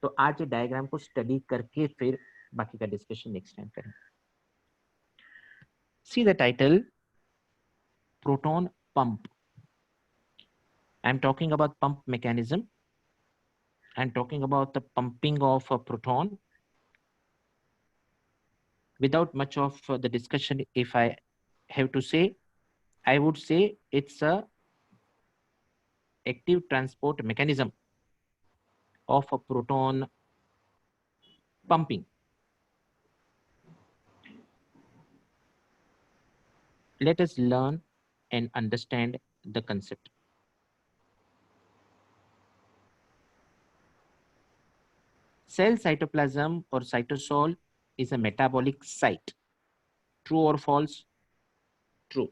तो आज ये डायग्राम को स्टडी करके फिर बाकी का डिस्कशन नेक्स्ट टाइम करें. See the title, proton pump. I'm talking about pump mechanism. I'm talking about the pumping of a proton. Without much of the discussion, if I have to say, I would say it's a active transport mechanism of a proton pumping. Let us learn and understand the concept. Cell cytoplasm or cytosol is a metabolic site. True or false? True.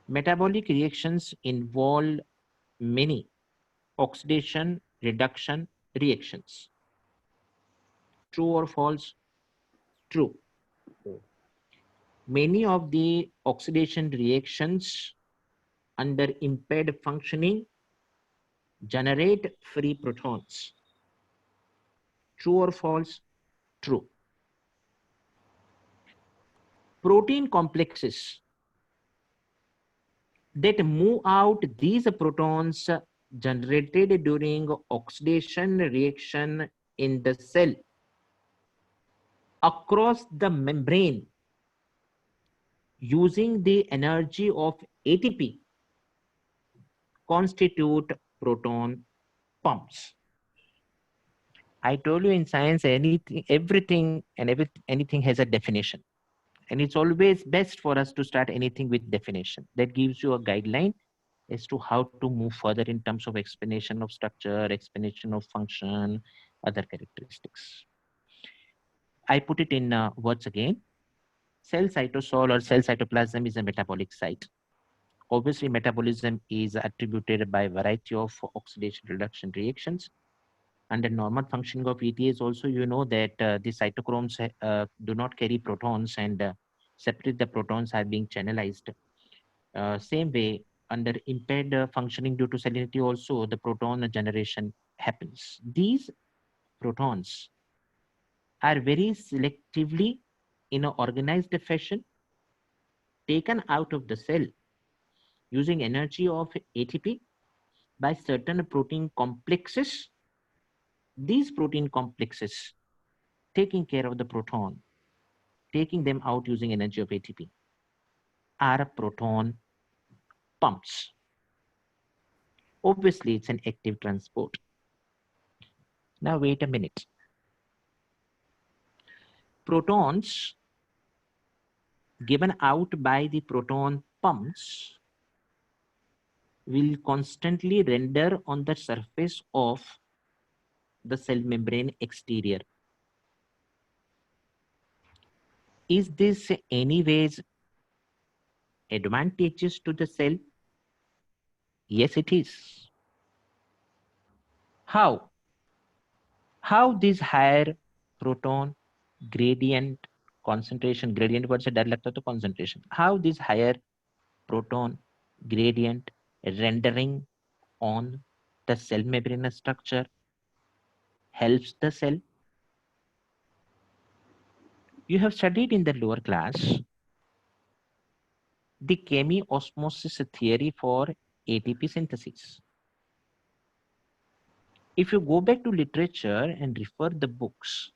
Metabolic reactions involve many oxidation, reduction reactions. True or false? True. Many of the oxidation reactions under impaired functioning generate free protons. True or false? True. Protein complexes that move out these protons generated during oxidation reaction in the cell across the membrane using the energy of ATP constitute proton pumps. I told you in science, everything has a definition. And it's always best for us to start anything with definition. That gives you a guideline as to how to move further in terms of explanation of structure, explanation of function, other characteristics. I put it in words again. Cell cytosol or cell cytoplasm is a metabolic site. Obviously, metabolism is attributed by a variety of oxidation reduction reactions. Under normal functioning of ETAs also, you know that the cytochromes do not carry protons, and separate the protons are being channelized. Same way, under impaired functioning due to salinity also, the proton generation happens. These protons are very selectively, in an organized fashion, taken out of the cell using energy of ATP by certain protein complexes. These protein complexes taking care of the proton, taking them out using energy of ATP, are proton pumps. Obviously, it's an active transport. Now, wait a minute. Protons given out by the proton pumps will constantly render on the surface of the cell membrane exterior. Is this anyways advantageous to the cell? Yes, it is. How? How this higher proton gradient concentration, gradient word से डर लगता तो concentration. How this higher proton gradient rendering on the cell membrane structure helps the cell? You have studied in the lower class the chemiosmosis theory for ATP synthesis. If you go back to literature and refer the books,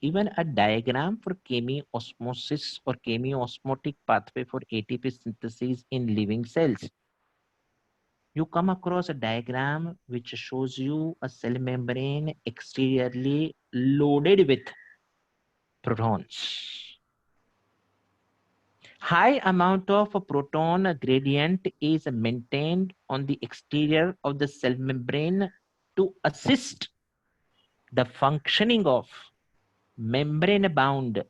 even a diagram for chemiosmosis or chemiosmotic pathway for ATP synthesis in living cells, you come across a diagram which shows you a cell membrane exteriorly loaded with protons. High amount of proton gradient is maintained on the exterior of the cell membrane to assist the functioning of membrane-bound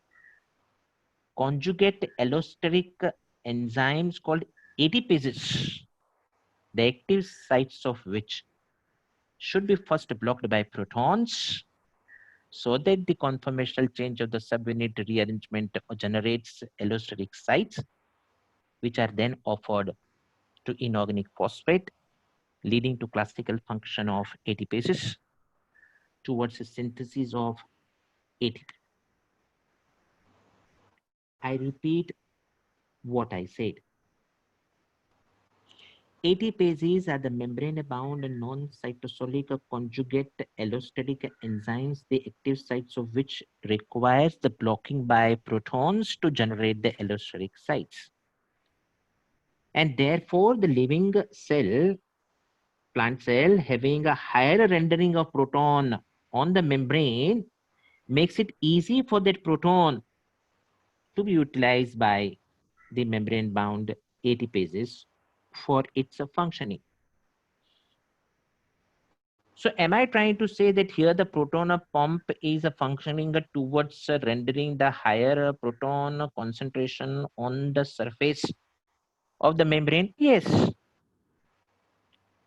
conjugate allosteric enzymes called ATPases, the active sites of which should be first blocked by protons so that the conformational change of the subunit rearrangement generates allosteric sites, which are then offered to inorganic phosphate, leading to classical function of ATPases towards the synthesis of ATP. I repeat what I said. ATPases are the membrane-bound and non-cytosolic conjugate allosteric enzymes, the active sites of which requires the blocking by protons to generate the allosteric sites. And therefore, the living cell, plant cell, having a higher rendering of proton on the membrane makes it easy for that proton to be utilized by the membrane-bound ATPases for its functioning. So am I trying to say that here the proton pump is functioning towards rendering the higher proton concentration on the surface of the membrane? Yes.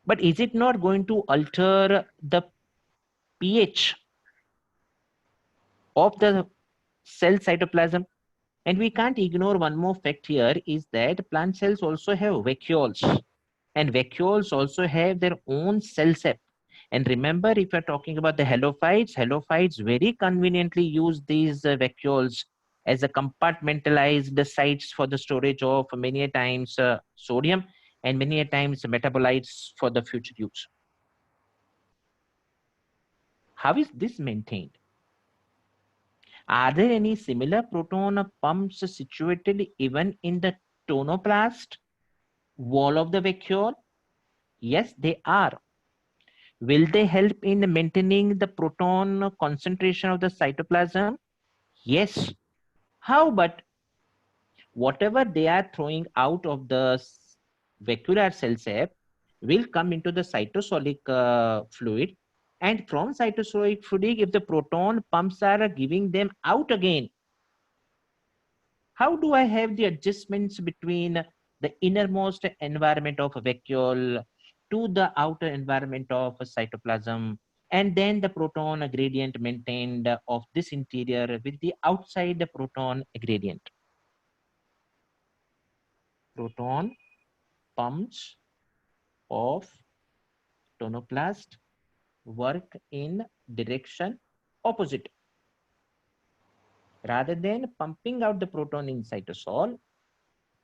But is it not going to alter the pH of the cell cytoplasm? And we can't ignore one more fact here is that plant cells also have vacuoles, and vacuoles also have their own cell sap. And remember, if you're talking about the halophytes very conveniently use these vacuoles as a compartmentalized sites for the storage of many a times sodium and many a times metabolites for the future use. How is this maintained? Are there any similar proton pumps situated even in the tonoplast wall of the vacuole? Yes, they are. Will they help in maintaining the proton concentration of the cytoplasm? Yes. How? But whatever they are throwing out of the vacuolar cell sap will come into the cytosolic fluid, and from cytosolic fluid, if the proton pumps are giving them out again, how do I have the adjustments between the innermost environment of a vacuole to the outer environment of a cytoplasm, and then the proton gradient maintained of this interior with the outside proton gradient? Proton pumps of tonoplast work in direction opposite. Rather than pumping out the proton in cytosol,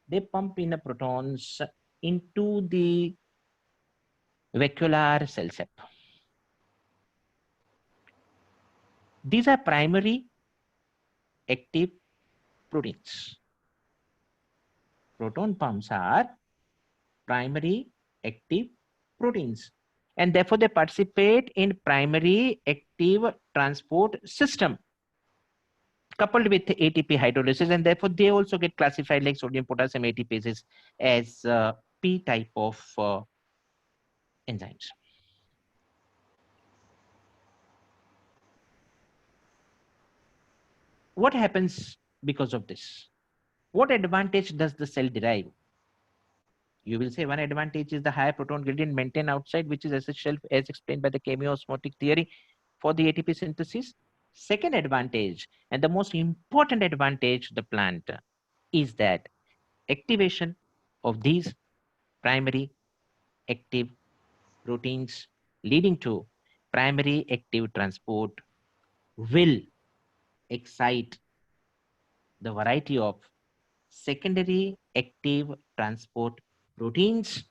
they pump in the protons into the vacuolar cell sap. These are primary active proteins. Proton pumps are primary active proteins, and therefore they participate in primary active transport system coupled with ATP hydrolysis, and therefore they also get classified like sodium potassium ATPases as P type of enzymes. What happens because of this? What advantage does the cell derive? You will say one advantage is the higher proton gradient maintained outside, which is essential as explained by the chemiosmotic theory for the ATP synthesis. Second advantage, and the most important advantage to the plant, is that activation of these primary active proteins leading to primary active transport will excite the variety of secondary active transport proteins,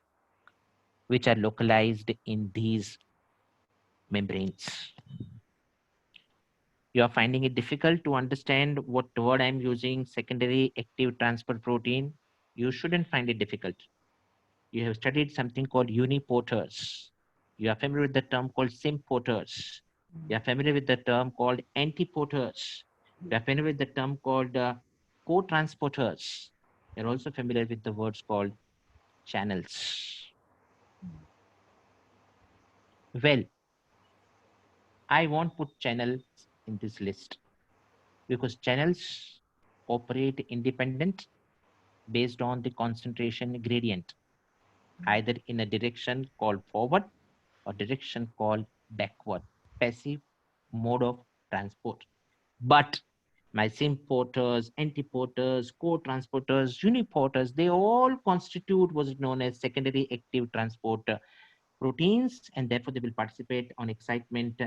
which are localized in these membranes. You are finding it difficult to understand what word I'm using, secondary active transport protein. You shouldn't find it difficult. You have studied something called uniporters. You are familiar with the term called symporters. You are familiar with the term called antiporters. You are familiar with the term called co-transporters. You're also familiar with the words called channels. Well, I won't put channels in this list because channels operate independent based on the concentration gradient, either in a direction called forward or direction called backward, passive mode of transport. But my symporters, antiporters, co-transporters, uniporters, they all constitute what is known as secondary active transport proteins, and therefore they will participate on excitement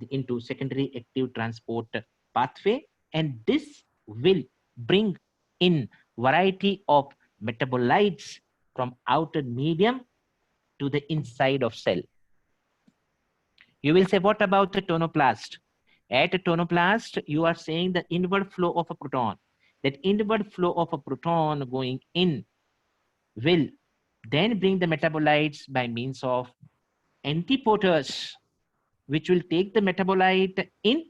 into secondary active transport pathway, and this will bring in variety of metabolites from outer medium to the inside of cell. You will say, what about the tonoplast? At a tonoplast, you are saying the inward flow of a proton. That inward flow of a proton going in will then bring the metabolites by means of antiporters, which will take the metabolite in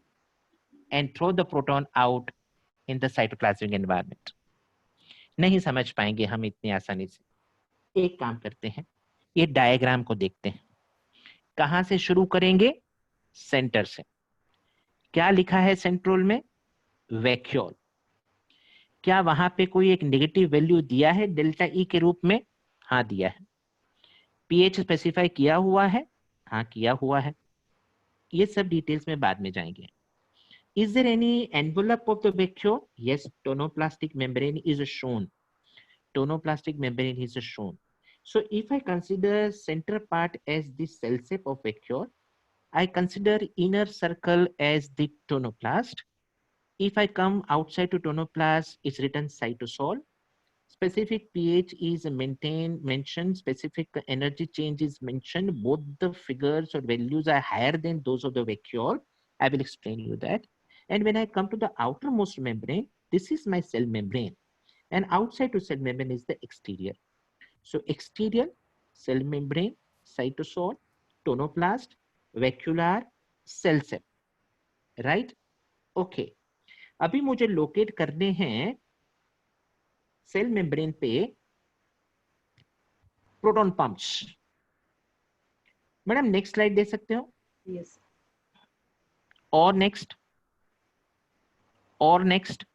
and throw the proton out in the cytoplasmic environment. नहीं समझ पाएंगे हम इतनी आसानी से। एक काम करते हैं, ये डायग्राम को देखते हैं। कहां से शुरू करेंगे? सेंटर से। क्या लिखा है सेंट्रोल में? वैक्यूल। क्या वहां पे कोई एक नेगेटिव वैल्यू दिया है डेल्टा ई के रूप में? हाँ दिया है। पीएच स्पेसिफाई किया हुआ है? हाँ किया हुआ है। ये सब डिटेल्स में बाद में जाएंगे। Is there any envelope of the vacuole? Yes, tonoplastic membrane is shown. Tonoplastic membrane is shown. So if I consider center part as the cell shape of vacuole, I consider inner circle as the tonoplast. If I come outside to tonoplast, it's written cytosol. Specific pH is maintained, mentioned, specific energy change is mentioned. Both the figures or values are higher than those of the vacuole. I will explain you that. And when I come to the outermost membrane, this is my cell membrane. And outside to cell membrane is the exterior. So exterior, cell membrane, cytosol, tonoplast, vacuolar, cell shape. Right? Okay. अभी मुझे locate करने हैं cell membrane पे proton pumps. Madam next slide दे सकते हो? Yes. और next, और नेक्स्ट,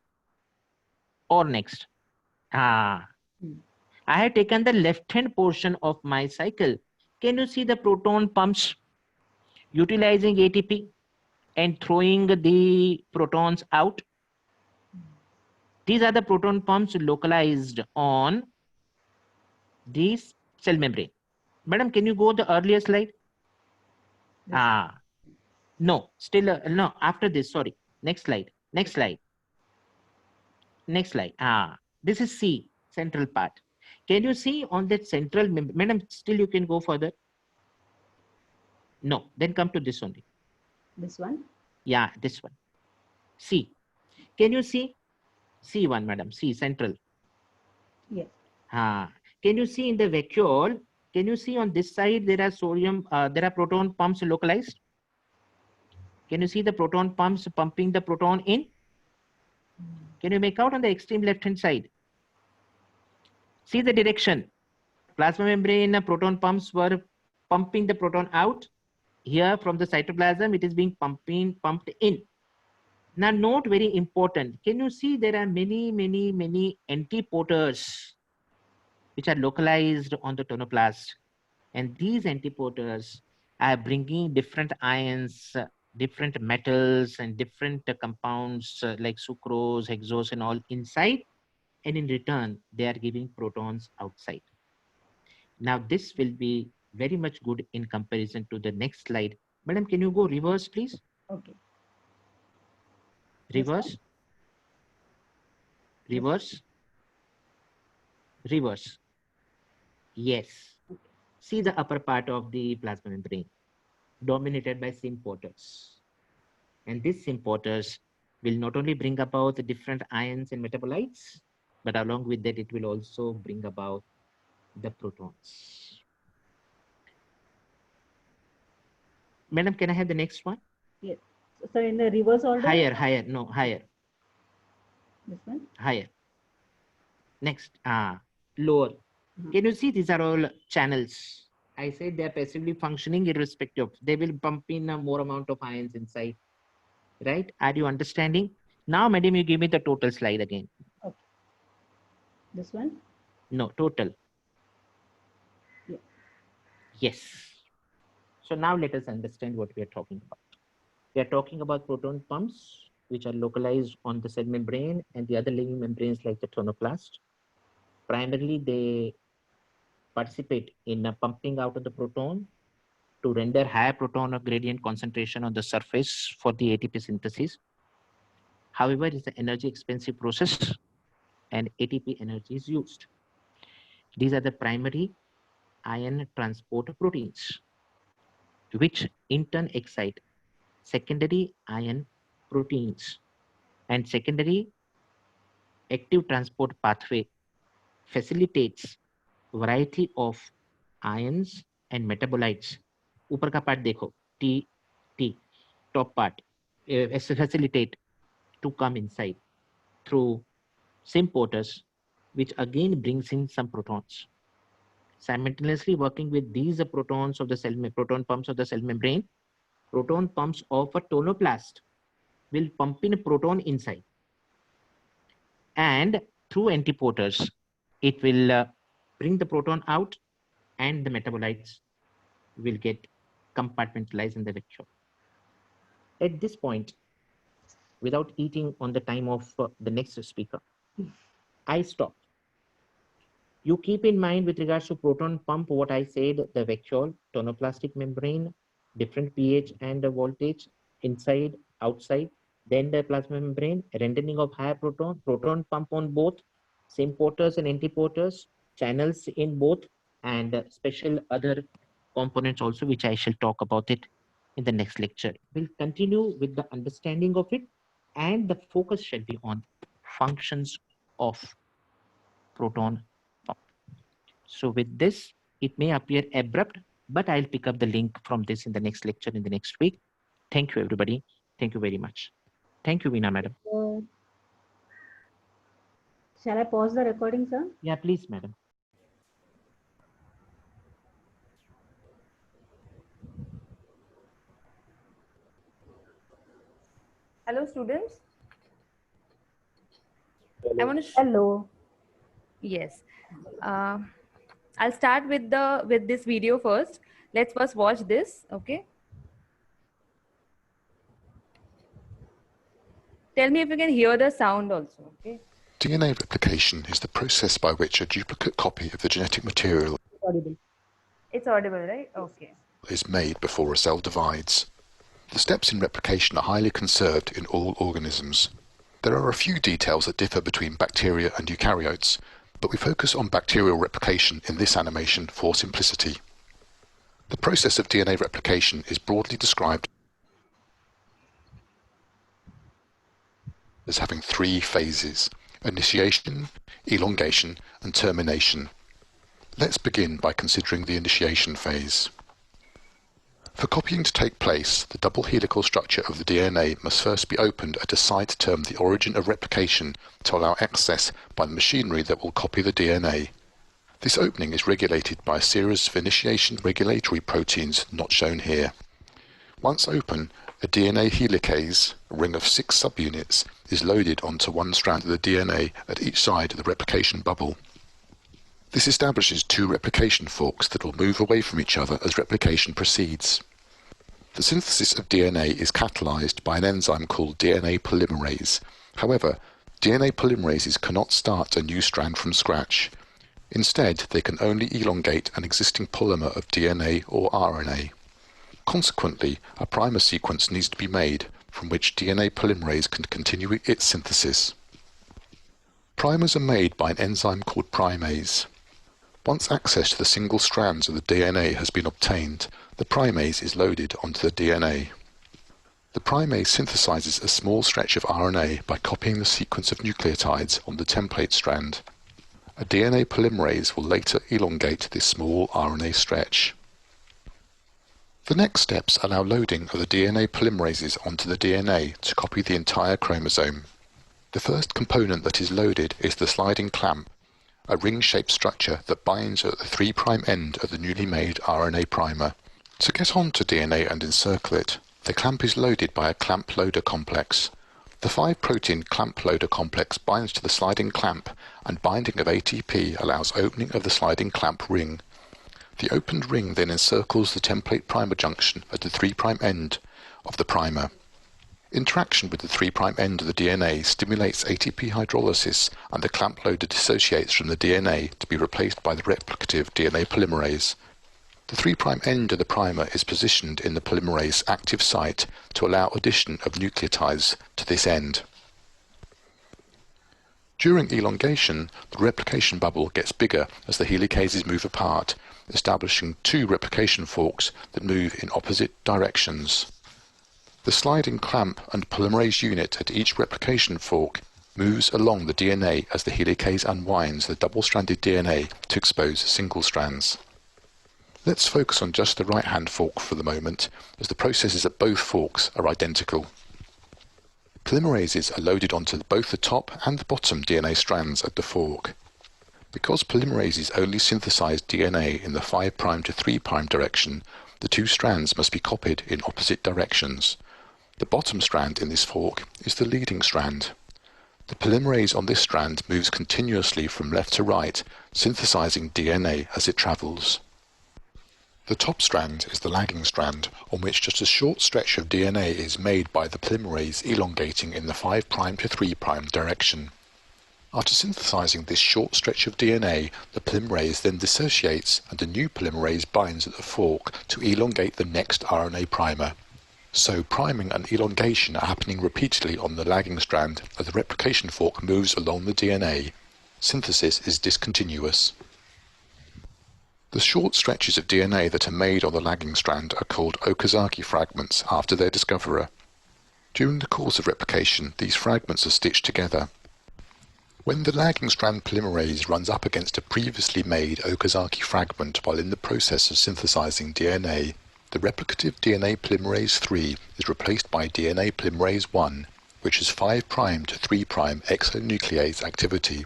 और नेक्स्ट। हाँ, I have taken the left hand portion of my cycle. Can you see the proton pumps utilizing ATP and throwing the protons out? These are the proton pumps localized on this cell membrane. Madam, can you go the earlier slide? Yes. No, still no, after this, sorry. Next slide, next slide. Next slide. This is C, central part. Can you see on that central membrane? Madam, still you can go further. No, then come to this only. This one? Yeah, this one. C. Can you see? C1, madam, C, central. Yes. Can you see in the vacuole? Can you see on this side there are sodium, there are proton pumps localized? Can you see the proton pumps pumping the proton in? Can you make out on the extreme left hand side? See the direction. Plasma membrane proton pumps were pumping the proton out. Here from the cytoplasm, it is being pumped in. Now note very important. Can you see there are many antiporters which are localized on the tonoplast, and these antiporters are bringing different ions, different metals, and different compounds like sucrose, hexose, and all inside, and in return they are giving protons outside. Now this will be very much good in comparison to the next slide. Madam, can you go reverse, please? Okay. Reverse. Yes, Reverse. Reverse. Yes. See the upper part of the plasma membrane dominated by symporters. And these symporters will not only bring about the different ions and metabolites, but along with that, it will also bring about the protons. Madam, can I have the next one? Yes. So in the reverse order. Higher, no, higher, This one. higher. Next, lower. Can you see these are all channels? I said they are passively functioning irrespective. They will pump in a more amount of ions inside, right? Are you understanding? Now, madam, you give me the total slide again. Okay. This one. No, total. Yeah. Yes. So now let us understand what we are talking about. We are talking about proton pumps, which are localized on the cell membrane and the other living membranes like the tonoplast. Primarily, they participate in pumping out of the proton to render higher proton or gradient concentration on the surface for the ATP synthesis. However, it's an energy expensive process and ATP energy is used. These are the primary ion transport proteins, which in turn excite secondary ion proteins, and secondary active transport pathway facilitates variety of ions and metabolites. ऊपर का part देखो, T, top part, facilitate to come inside through symporters, which again brings in some protons. Simultaneously working with these protons of the cell, proton pumps of the cell membrane, proton pumps of a tonoplast will pump in a proton inside. And through antiporters, it will bring the proton out and the metabolites will get compartmentalized in the vacuole. At this point, without eating on the time of the next speaker, I stop. You keep in mind with regards to proton pump, what I said, the vacuole, tonoplastic membrane, different pH and voltage, inside, outside, then the plasma membrane, rendering of higher proton, proton pump on both, symporters and antiporters, channels in both, and special other components also, which I shall talk about it in the next lecture. We'll continue with the understanding of it, and the focus shall be on functions of proton pump. So with this, it may appear abrupt, but I'll pick up the link from this in the next lecture in the next week. Thank you, everybody. Thank you very much. Thank you, Veena, madam. Shall I pause the recording, sir? Yeah, please, madam. Hello, students. Hello. I want to. Hello. Yes. I'll start with this video first. Let's first watch this. Okay. Tell me if you can hear the sound also. Okay. DNA replication is the process by which a duplicate copy of the genetic material Audible. It's audible, right? Okay. is made before a cell divides. The steps in replication are highly conserved in all organisms. There are a few details that differ between bacteria and eukaryotes, but we focus on bacterial replication in this animation for simplicity. The process of DNA replication is broadly described as having three phases: initiation, elongation, and termination. Let's begin by considering the initiation phase. For copying to take place, the double helical structure of the DNA must first be opened at a site termed the origin of replication to allow access by the machinery that will copy the DNA. This opening is regulated by a series of initiation regulatory proteins not shown here. Once open, a DNA helicase, a ring of 6 subunits, is loaded onto one strand of the DNA at each side of the replication bubble. This establishes 2 replication forks that will move away from each other as replication proceeds. The synthesis of DNA is catalyzed by an enzyme called DNA polymerase. However, DNA polymerases cannot start a new strand from scratch. Instead, they can only elongate an existing polymer of DNA or RNA. Consequently, a primer sequence needs to be made from which DNA polymerase can continue its synthesis. Primers are made by an enzyme called primase. Once access to the single strands of the DNA has been obtained, the primase is loaded onto the DNA. The primase synthesizes a small stretch of RNA by copying the sequence of nucleotides on the template strand. A DNA polymerase will later elongate this small RNA stretch. The next steps allow loading of the DNA polymerases onto the DNA to copy the entire chromosome. The first component that is loaded is the sliding clamp, a ring-shaped structure that binds at the 3' end of the newly made RNA primer. To get onto DNA and encircle it, the clamp is loaded by a clamp loader complex. The 5-protein clamp loader complex binds to the sliding clamp, and binding of ATP allows opening of the sliding clamp ring. The opened ring then encircles the template primer junction at the 3' end of the primer. Interaction with the 3' end of the DNA stimulates ATP hydrolysis, and the clamp loader dissociates from the DNA to be replaced by the replicative DNA polymerase. The 3' end of the primer is positioned in the polymerase active site to allow addition of nucleotides to this end. During elongation, the replication bubble gets bigger as the helicases move apart, establishing 2 replication forks that move in opposite directions. The sliding clamp and polymerase unit at each replication fork moves along the DNA as the helicase unwinds the double-stranded DNA to expose single strands. Let's focus on just the right-hand fork for the moment, as the processes at both forks are identical. Polymerases are loaded onto both the top and the bottom DNA strands at the fork. Because polymerases only synthesize DNA in the 5' to 3' direction, the 2 strands must be copied in opposite directions. The bottom strand in this fork is the leading strand. The polymerase on this strand moves continuously from left to right, synthesizing DNA as it travels. The top strand is the lagging strand, on which just a short stretch of DNA is made by the polymerase elongating in the 5' to 3' direction. After synthesizing this short stretch of DNA, the polymerase then dissociates and a new polymerase binds at the fork to elongate the next RNA primer. So priming and elongation are happening repeatedly on the lagging strand as the replication fork moves along the DNA. Synthesis is discontinuous. The short stretches of DNA that are made on the lagging strand are called Okazaki fragments after their discoverer. During the course of replication, these fragments are stitched together. When the lagging strand polymerase runs up against a previously made Okazaki fragment while in the process of synthesizing DNA, the replicative DNA polymerase 3 is replaced by DNA polymerase 1, which has 5' to 3' exonuclease activity.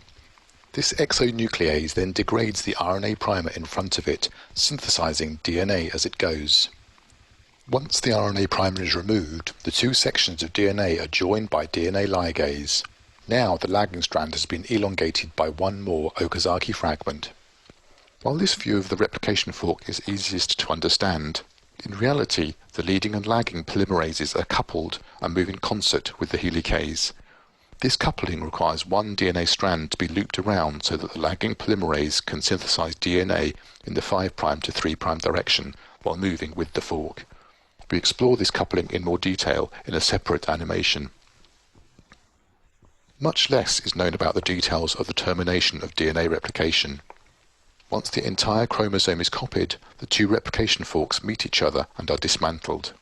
This exonuclease then degrades the RNA primer in front of it, synthesizing DNA as it goes. Once the RNA primer is removed, the 2 sections of DNA are joined by DNA ligase. Now the lagging strand has been elongated by 1 more Okazaki fragment. While this view of the replication fork is easiest to understand, in reality the leading and lagging polymerases are coupled and move in concert with the helicase. This coupling requires 1 DNA strand to be looped around so that the lagging polymerase can synthesize DNA in the 5' to 3' direction while moving with the fork. We explore this coupling in more detail in a separate animation. Much less is known about the details of the termination of DNA replication. Once the entire chromosome is copied, the 2 replication forks meet each other and are dismantled.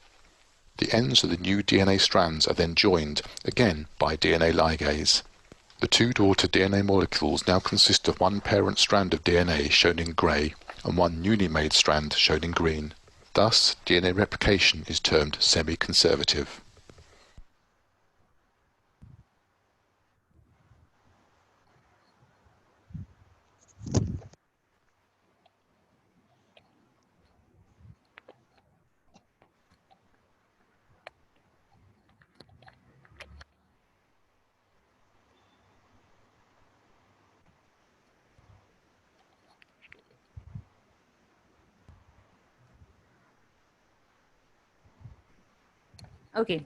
The ends of the new DNA strands are then joined, again by DNA ligase. The 2 daughter DNA molecules now consist of 1 parent strand of DNA shown in grey and 1 newly made strand shown in green. Thus, DNA replication is termed semi-conservative. Okay.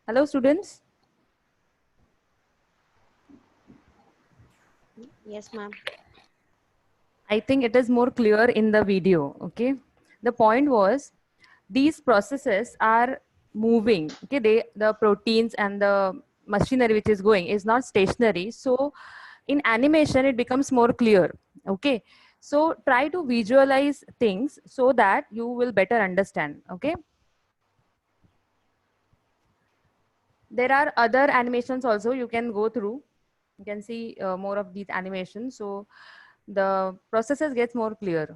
Hello, students. Yes, ma'am. I think it is more clear in the video. Okay. The point was these processes are moving. Okay. The proteins and the machinery which is going is not stationary. So in animation, it becomes more clear. Okay. So try to visualize things so that you will better understand. Okay. There are other animations also you can go through. You can see more of these animations. So the processes gets more clear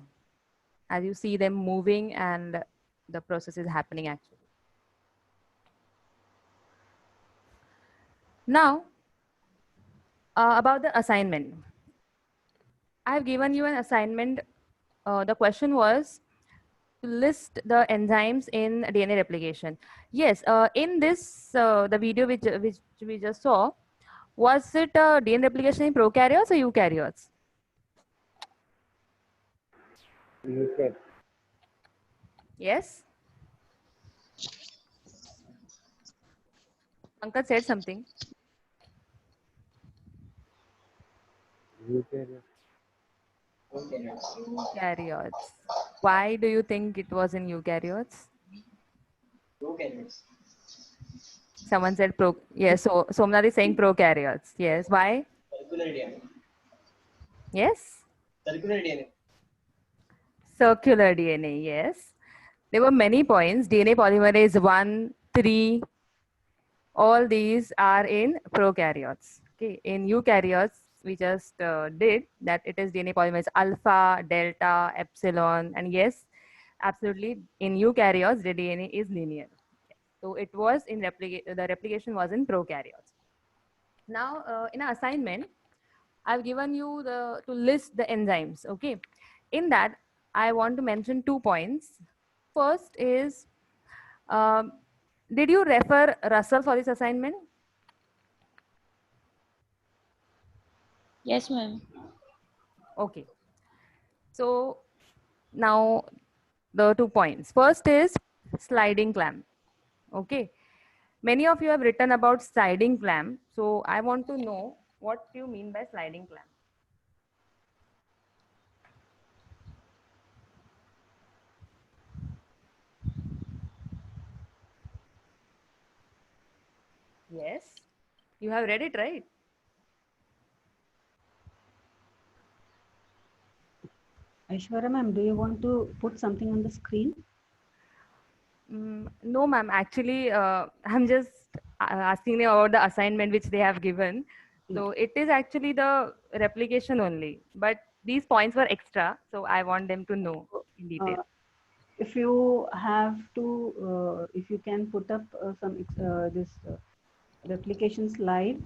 as you see them moving and the process is happening actually. Now, about the assignment. I have given you an assignment. The question was to list the enzymes in DNA replication. Yes, in this, the video which we just saw, was it DNA replication in prokaryotes or eukaryotes? Eukaryote. Yes? Pankaj said something. Eukaryote. Eukaryotes. Why do you think it was in eukaryotes? Someone said pro. Yes, so Somnath is saying prokaryotes. Yes, why? Yes? Circular DNA, yes. There were many points. DNA polymerase 1, 3, all these are in prokaryotes. Okay, in eukaryotes, we just did that it is DNA polymerase alpha, delta, epsilon, and yes, absolutely, in eukaryotes, the DNA is linear. So it was in the replication was in prokaryotes. Now, in our assignment, I've given you to list the enzymes. Okay, in that I want to mention 2 points. First is, did you refer Russell for this assignment? Yes, ma'am. Okay. So now the 2 points. First is sliding clamp. Okay. Many of you have written about sliding clamp. So I want to know what you mean by sliding clamp. Yes. You have read it, right? Aishwarya ma'am, do you want to put something on the screen? No, ma'am. Actually, I'm just asking you about the assignment which they have given. So it is actually the replication only, but these points were extra. So I want them to know in detail. If you have to, if you can put up this replication slide,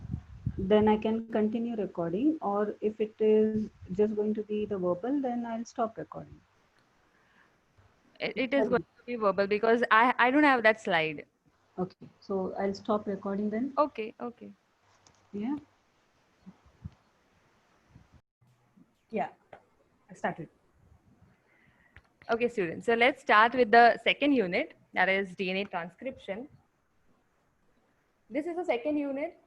then I can continue recording, or if it is just going to be the verbal, then I'll stop recording. It is going to be verbal because I don't have that slide. Okay, so I'll stop recording then. Okay, okay. Yeah. Yeah, I started. Okay, students. So let's start with the second unit, that is DNA transcription. This is the second unit.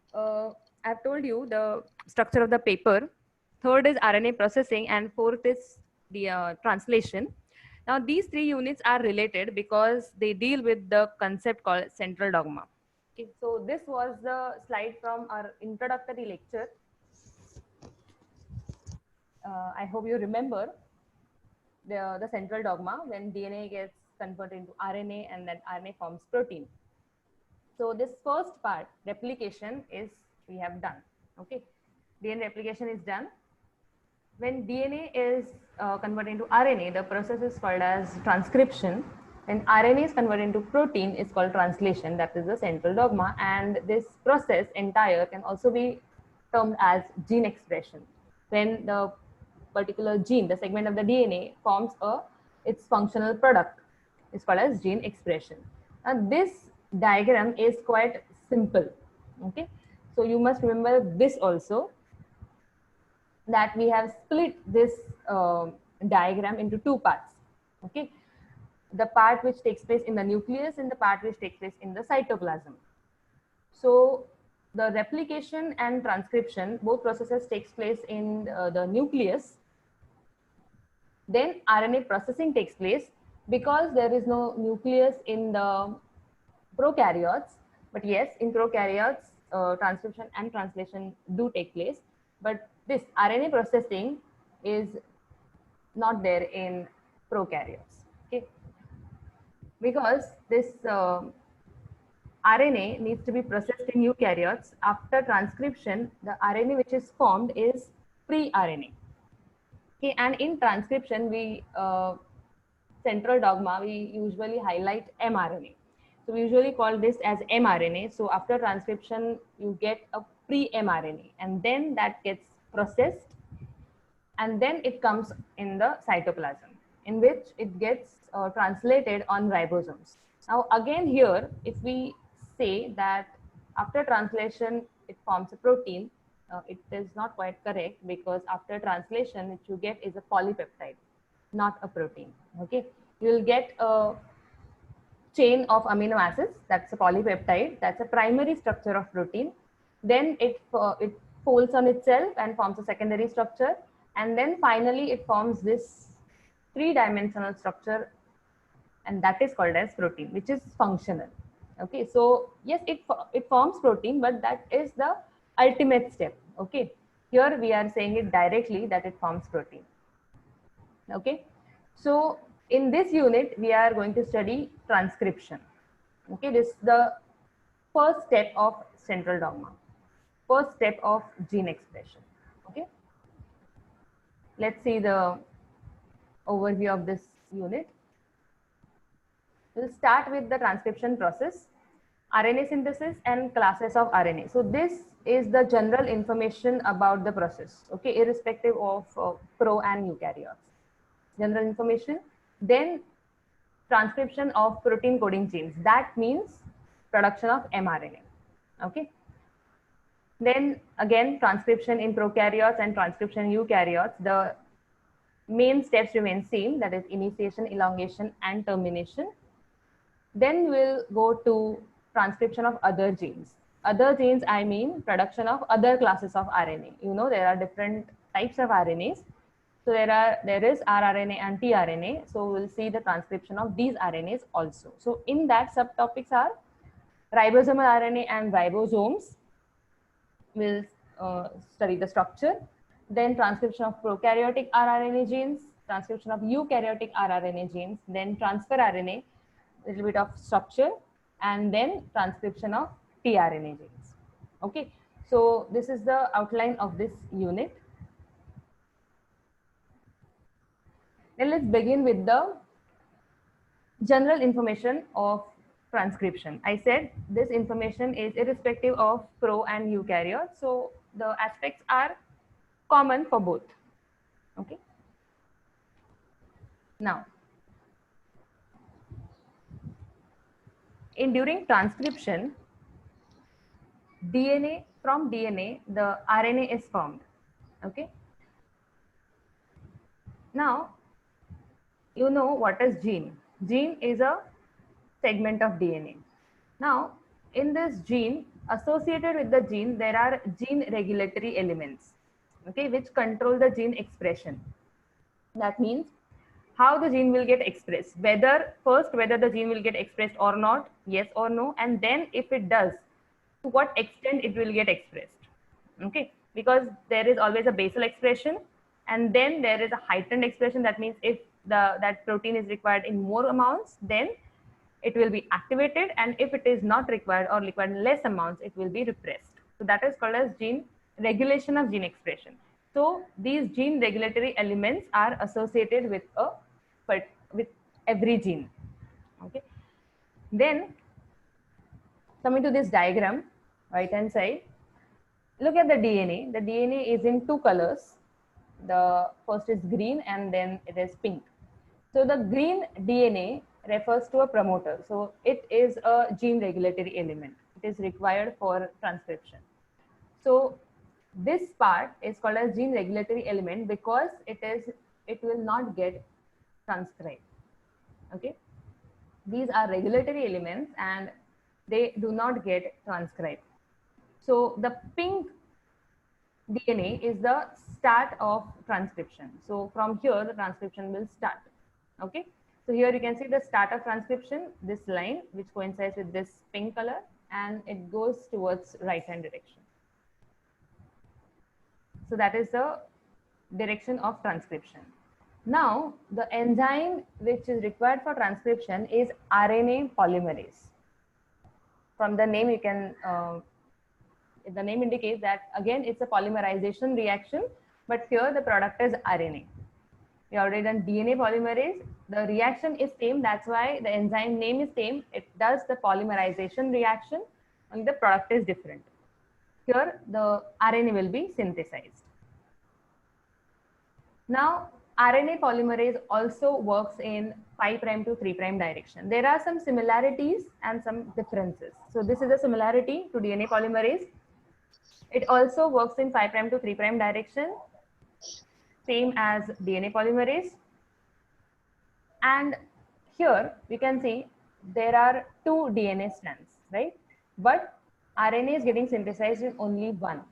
I've told you the structure of the paper. Third is RNA processing, and fourth is the translation. Now, these 3 units are related because they deal with the concept called central dogma. Okay, so this was the slide from our introductory lecture. I hope you remember the central dogma when DNA gets converted into RNA and then RNA forms protein. So this first part, replication, is we have done. Okay, DNA replication is done. When DNA is converted into RNA, the process is called as transcription. When RNA is converted into protein, it's called translation. That is the central dogma. And this process entire can also be termed as gene expression. When the particular gene, the segment of the DNA, forms its functional product, it's called as gene expression. Now this diagram is quite simple. Okay, so you must remember this also, that we have split this diagram into 2 parts. Okay, the part which takes place in the nucleus and the part which takes place in the cytoplasm. So the replication and transcription, both processes takes place in the nucleus. Then RNA processing takes place because there is no nucleus in the prokaryotes. But yes, in prokaryotes, transcription and translation do take place, but this RNA processing is not there in prokaryotes. Okay, because this RNA needs to be processed in eukaryotes. After transcription, the RNA which is formed is pre-RNA. Okay, and in transcription, we central dogma, we usually highlight mRNA. So we usually call this as mRNA. So after transcription, you get a pre-mRNA, and then that gets processed, and then it comes in the cytoplasm, in which it gets translated on ribosomes. Now again here, if we say that after translation it forms a protein, it is not quite correct, because after translation what you get is a polypeptide, not a protein. Okay, you will get a chain of amino acids, that's a polypeptide, that's a primary structure of protein. Then it folds on itself and forms a secondary structure, and then finally it forms this three-dimensional structure, and that is called as protein, which is functional. Okay, so yes, it forms protein, but that is the ultimate step. Okay, here we are saying it directly that it forms protein. Okay, so in this unit we are going to study transcription. Okay, this is the first step of central dogma, first step of gene expression. Okay, let's see the overview of this unit. We'll start with the transcription process, RNA synthesis and classes of RNA. So this is the general information about the process, okay, irrespective of pro and eukaryotes. General information. Then transcription of protein coding genes. That means production of mRNA. Okay. Then again, transcription in prokaryotes and transcription in eukaryotes. The main steps remain same, that is initiation, elongation, and termination. Then we'll go to transcription of other genes. Other genes, I mean production of other classes of RNA. You know, there are different types of RNAs. So there is rRNA and tRNA. So we'll see the transcription of these RNAs also. So in that, subtopics are ribosomal RNA and ribosomes. We'll study the structure. Then transcription of prokaryotic rRNA genes, transcription of eukaryotic rRNA genes, then transfer RNA, a little bit of structure, and then transcription of tRNA genes. Okay, so this is the outline of this unit. Then let's begin with the general information of transcription. I said this information is irrespective of pro and eukaryote, so the aspects are common for both. Okay. Now, during transcription, from DNA, the RNA is formed. Okay. Now, you know what is gene. Gene is a segment of DNA. Now, in this gene, associated with the gene, there are gene regulatory elements, okay, which control the gene expression. That means how the gene will get expressed, whether the gene will get expressed or not, yes or no, and then if it does, to what extent it will get expressed. Okay, because there is always a basal expression, and then there is a heightened expression. That means if that protein is required in more amounts, then it will be activated, and if it is not required or required in less amounts, it will be repressed. So that is called as gene regulation of gene expression. So these gene regulatory elements are associated with every gene. Okay. Then coming to this diagram, right hand side, look at the DNA. The DNA is in two colors. The first is green and then it is pink. So the green DNA refers to a promoter. So it is a gene regulatory element. It is required for transcription. So this part is called as gene regulatory element because it will not get transcribed. Okay. These are regulatory elements and they do not get transcribed. So the pink DNA is the start of transcription. So from here, the transcription will start. Okay. So here you can see the start of transcription, this line, which coincides with this pink color. and it goes towards right hand direction. So that is the direction of transcription. Now, the enzyme which is required for transcription is RNA polymerase. From the name, you can, the name indicates that again it's a polymerization reaction, but here the product is RNA. We already done DNA polymerase. The reaction is same. That's why the enzyme name is same. It does the polymerization reaction, and the product is different. Here, the RNA will be synthesized. Now, RNA polymerase also works in 5' to 3' direction. There are some similarities and some differences. So this is a similarity to DNA polymerase. It also works in 5' to 3' direction, same as DNA polymerase. And here we can see there are 2 DNA strands, right? But RNA is getting synthesized in only one.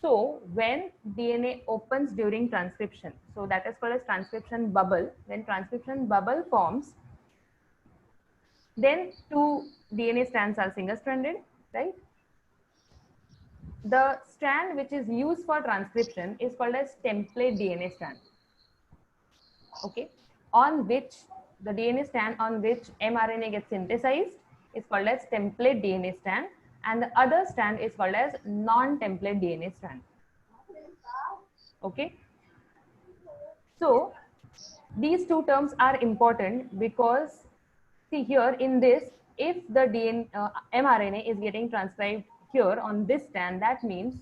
So when DNA opens during transcription, so that is called as transcription bubble. When transcription bubble forms, then 2 DNA strands are single-stranded, right? The strand which is used for transcription is called as template DNA strand. Okay, on which the DNA strand on which mRNA gets synthesized is called as template DNA strand, and the other strand is called as non-template DNA strand. Okay, so these 2 terms are important because see here in this, if the mRNA is getting transcribed here on this strand, that means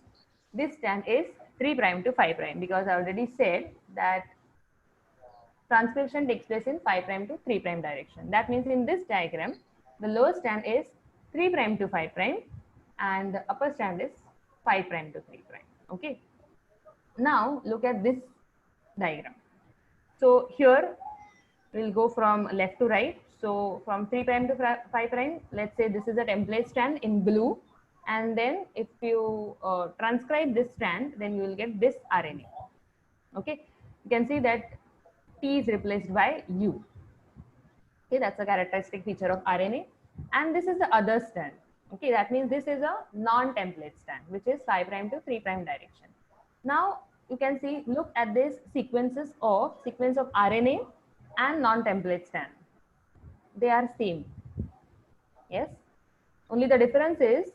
this strand is 3' to 5' because I already said that transcription takes place in 5' to 3' direction. That means in this diagram, the lower strand is 3' to 5' and the upper strand is 5' to 3'. Okay. Now look at this diagram. So here we'll go from left to right. So from 3' to 5', let's say this is a template strand in blue. And then if you transcribe this strand, then you will get this RNA. Okay. You can see that T is replaced by U. Okay, that's a characteristic feature of RNA. And this is the other strand. Okay, that means this is a non-template strand, which is 5' to 3' direction. Now you can see, look at this sequence of RNA and non-template strand. They are same. Yes. Only the difference is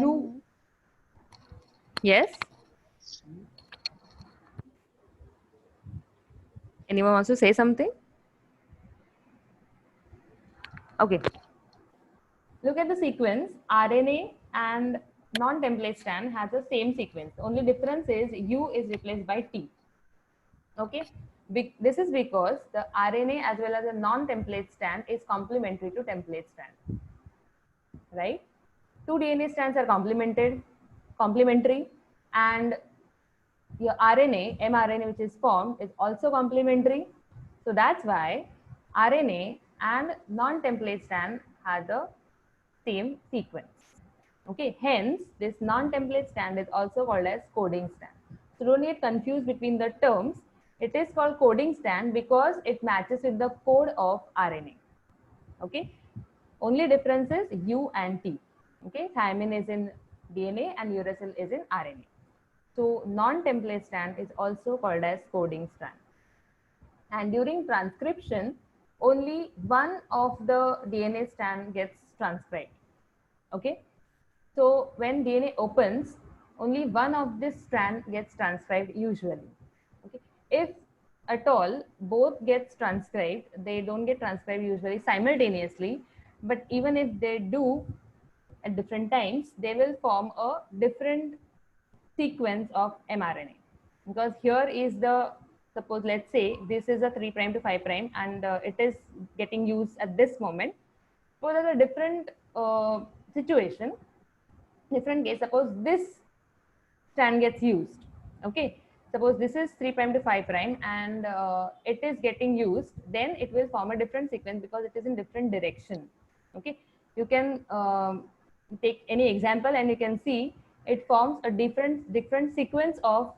U. Yes. Anyone wants to say something? Okay. Look at the sequence. RNA and non-template strand has the same sequence. The only difference is U is replaced by T. Okay. This is because the RNA as well as the non-template strand is complementary to template strand. Right? 2 DNA strands are complementary, and your RNA, mRNA, which is formed, is also complementary. So that's why RNA and non-template strand have the same sequence. Okay, hence this non-template strand is also called as coding strand. So don't get confused between the terms. It is called coding strand because it matches with the code of RNA. Okay, only difference is U and T. Okay, thymine is in DNA and uracil is in RNA. So non-template strand is also called as coding strand. And during transcription, only one of the DNA strand gets transcribed. Okay. So when DNA opens, only one of this strand gets transcribed usually. Okay. If at all both gets transcribed, they don't get transcribed usually simultaneously. But even if they do at different times, they will form a different sequence of mRNA, because here is the, suppose let's say this is a 3' to 5' and it is getting used at this moment. So there's a different situation, different case. Suppose this strand gets used. Okay, suppose this is 3' to 5' and it is getting used, then it will form a different sequence because it is in different direction. Okay, you can take any example and you can see it forms a different sequence of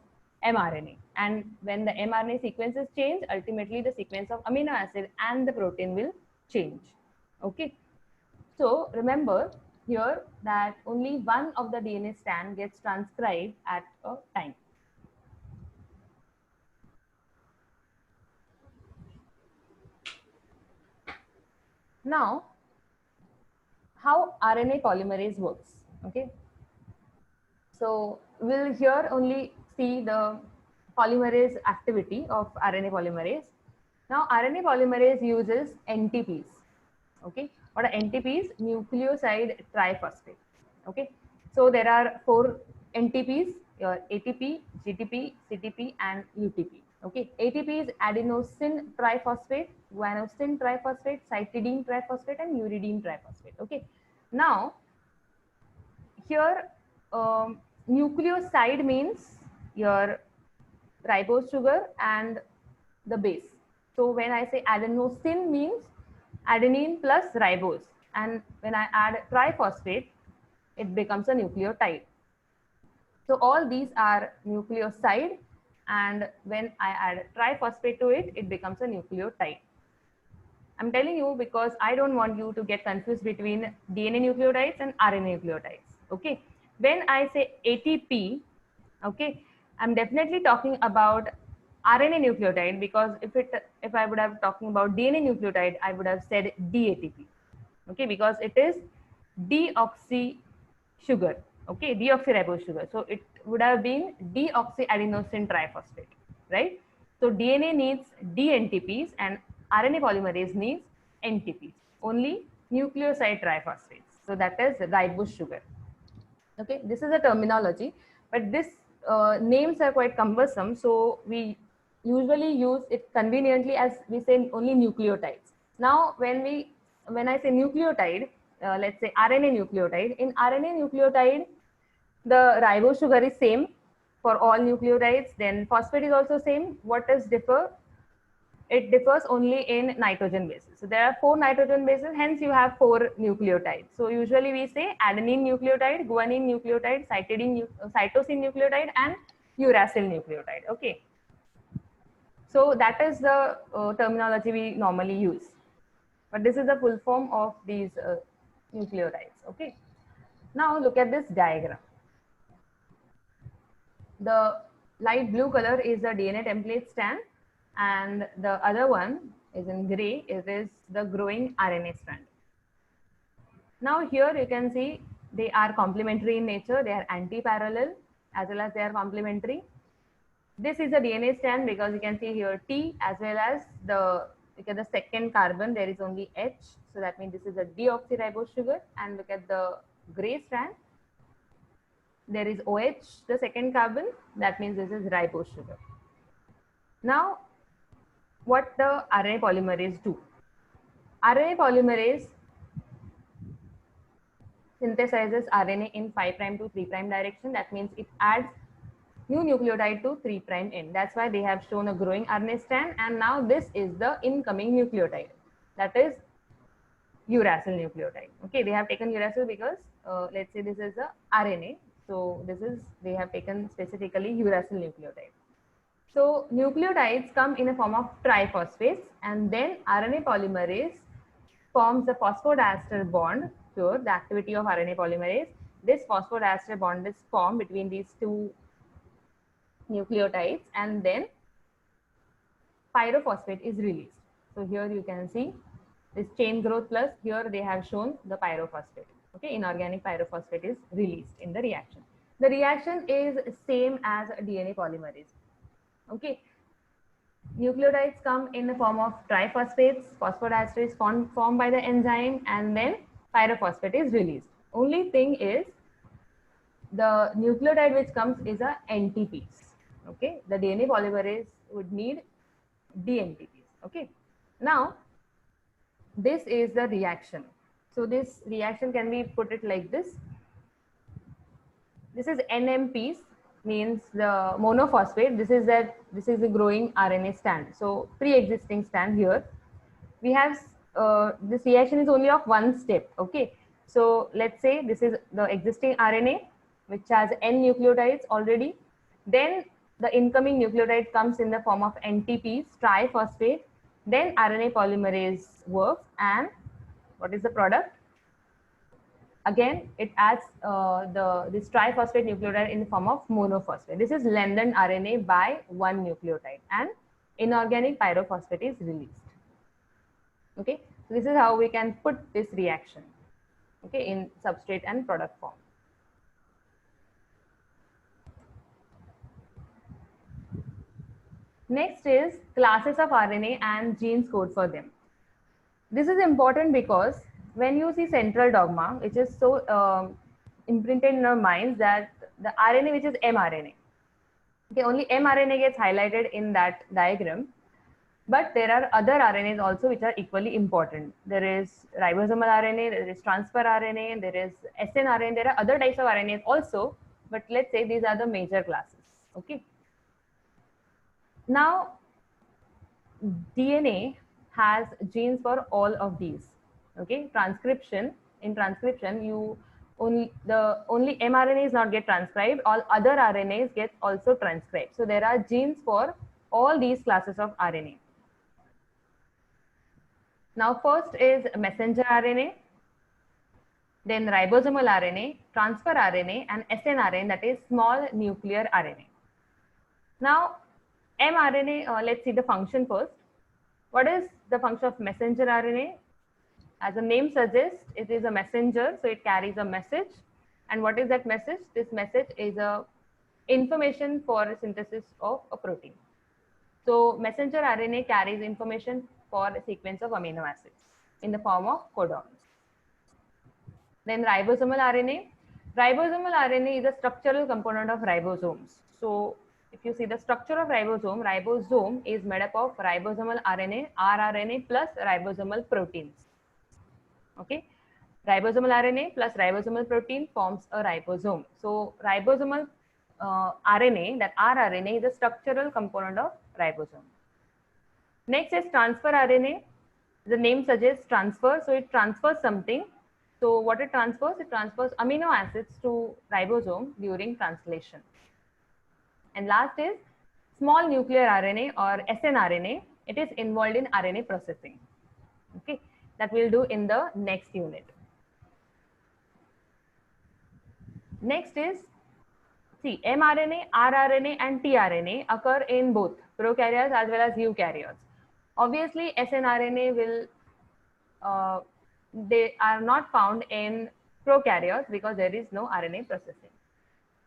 mRNA, and when the mRNA sequences change, ultimately the sequence of amino acid and the protein will change. Okay, So remember here that only one of the DNA strand gets transcribed at a time. Now, how RNA polymerase works, okay? So we'll here only see the polymerase activity of RNA polymerase. Now, RNA polymerase uses NTPs, okay? What are NTPs? Nucleoside triphosphate, okay? So there are 4 NTPs, your ATP, GTP, CTP, and UTP. Okay, ATP is adenosine triphosphate, guanosine triphosphate, cytidine triphosphate, and uridine triphosphate. Okay, now here nucleoside means your ribose sugar and the base. So when I say adenosine means adenine plus ribose, and when I add triphosphate, it becomes a nucleotide. So all these are nucleoside, and when I add triphosphate to it, it becomes a nucleotide. I'm telling you because I don't want you to get confused between DNA nucleotides and RNA nucleotides. Okay, when I say ATP, okay, I'm definitely talking about RNA nucleotide, because if I would have talking about DNA nucleotide, I would have said DATP. Okay, because it is deoxy sugar. Okay, deoxyribose sugar. So it would have been deoxyadenosine triphosphate, right? So DNA needs DNTPs and RNA polymerase needs NTPs, only nucleoside triphosphates. So that is ribose sugar. Okay, this is a terminology, but this names are quite cumbersome. So we usually use it conveniently as we say only nucleotides. Now, when I say nucleotide, let's say RNA nucleotide, in RNA nucleotide, the ribose sugar is same for all nucleotides. Then phosphate is also same. What does differ? It differs only in nitrogen bases. So there are 4 nitrogen bases, hence you have 4 nucleotides. So usually we say adenine nucleotide, guanine nucleotide, cytosine nucleotide, and uracil nucleotide. Okay. So that is the terminology we normally use. But this is the full form of these nucleotides. Okay. Now look at this diagram. The light blue color is the DNA template strand, and the other one is in gray. It is the growing RNA strand. Now here you can see they are complementary in nature. They are anti-parallel as well as they are complementary. This is a DNA strand because you can see here T as well as look at the second carbon, there is only H. So that means this is a deoxyribose sugar. And look at the gray strand. There is OH, the second carbon. That means this is ribose sugar. Now, what the RNA polymerase do? RNA polymerase synthesizes RNA in 5' to 3' direction. That means it adds new nucleotide to 3' end. That's why they have shown a growing RNA strand. And now this is the incoming nucleotide. That is uracil nucleotide. Okay, they have taken uracil because let's say this is a RNA. So this is, they have taken specifically uracil nucleotide. So nucleotides come in a form of triphosphates, and then RNA polymerase forms the phosphodiester bond. Here, the activity of RNA polymerase, this phosphodiester bond is formed between these 2 nucleotides, and then pyrophosphate is released. So here you can see this chain growth plus, here they have shown the pyrophosphate. Okay, inorganic pyrophosphate is released in the reaction. The reaction is same as DNA polymerase. Okay, nucleotides come in the form of triphosphates, phosphodiester is formed by the enzyme, and then pyrophosphate is released. Only thing is the nucleotide which comes is a NTPs. Okay, the DNA polymerase would need DNTPs. Okay, now this is the reaction. So this reaction can be put it like this. This is NMPs, means the monophosphate. This is the growing RNA strand. So pre-existing strand here. We have this reaction is only of one step. Okay, so let's say this is the existing RNA which has N nucleotides already. Then the incoming nucleotide comes in the form of NTPs, triphosphate. Then RNA polymerase works, and what is the product? Again, it adds this triphosphate nucleotide in the form of monophosphate. This is lengthened RNA by one nucleotide, and inorganic pyrophosphate is released. Okay, so this is how we can put this reaction, okay, in substrate and product form. Next is classes of RNA and genes code for them. This is important because when you see central dogma, which is so imprinted in our minds, that the RNA, which is mRNA, okay, only mRNA gets highlighted in that diagram, but there are other RNAs also which are equally important. There is ribosomal RNA, there is transfer RNA, there is snRNA, there are other types of RNAs also, but let's say these are the major classes, okay. Now, DNA has genes for all of these, okay. In transcription, only mRNAs not get transcribed, all other RNAs get also transcribed. So there are genes for all these classes of RNA. Now, first is messenger RNA, then ribosomal RNA, transfer RNA, and snRNA, that is small nuclear RNA. Now, mRNA, let's see the function first. What is the function of messenger RNA? As the name suggests, it is a messenger, so it carries a message. And what is that message? This message is a information for synthesis of a protein. So messenger RNA carries information for a sequence of amino acids in the form of codons. Then ribosomal RNA. Ribosomal RNA is a structural component of ribosomes. So if you see the structure of ribosome is made up of ribosomal RNA, rRNA plus ribosomal proteins. Okay, ribosomal RNA plus ribosomal protein forms a ribosome. So ribosomal RNA, that rRNA, is a structural component of ribosome. Next is transfer RNA. The name suggests transfer, so it transfers something. So what it transfers? It transfers amino acids to ribosome during translation. And last is small nuclear RNA or snRNA. It is involved in RNA processing. Okay, that we'll do in the next unit. Next is, see, mRNA, rRNA, and tRNA occur in both prokaryotes as well as eukaryotes. Obviously, snRNA will, they are not found in prokaryotes because there is no RNA processing.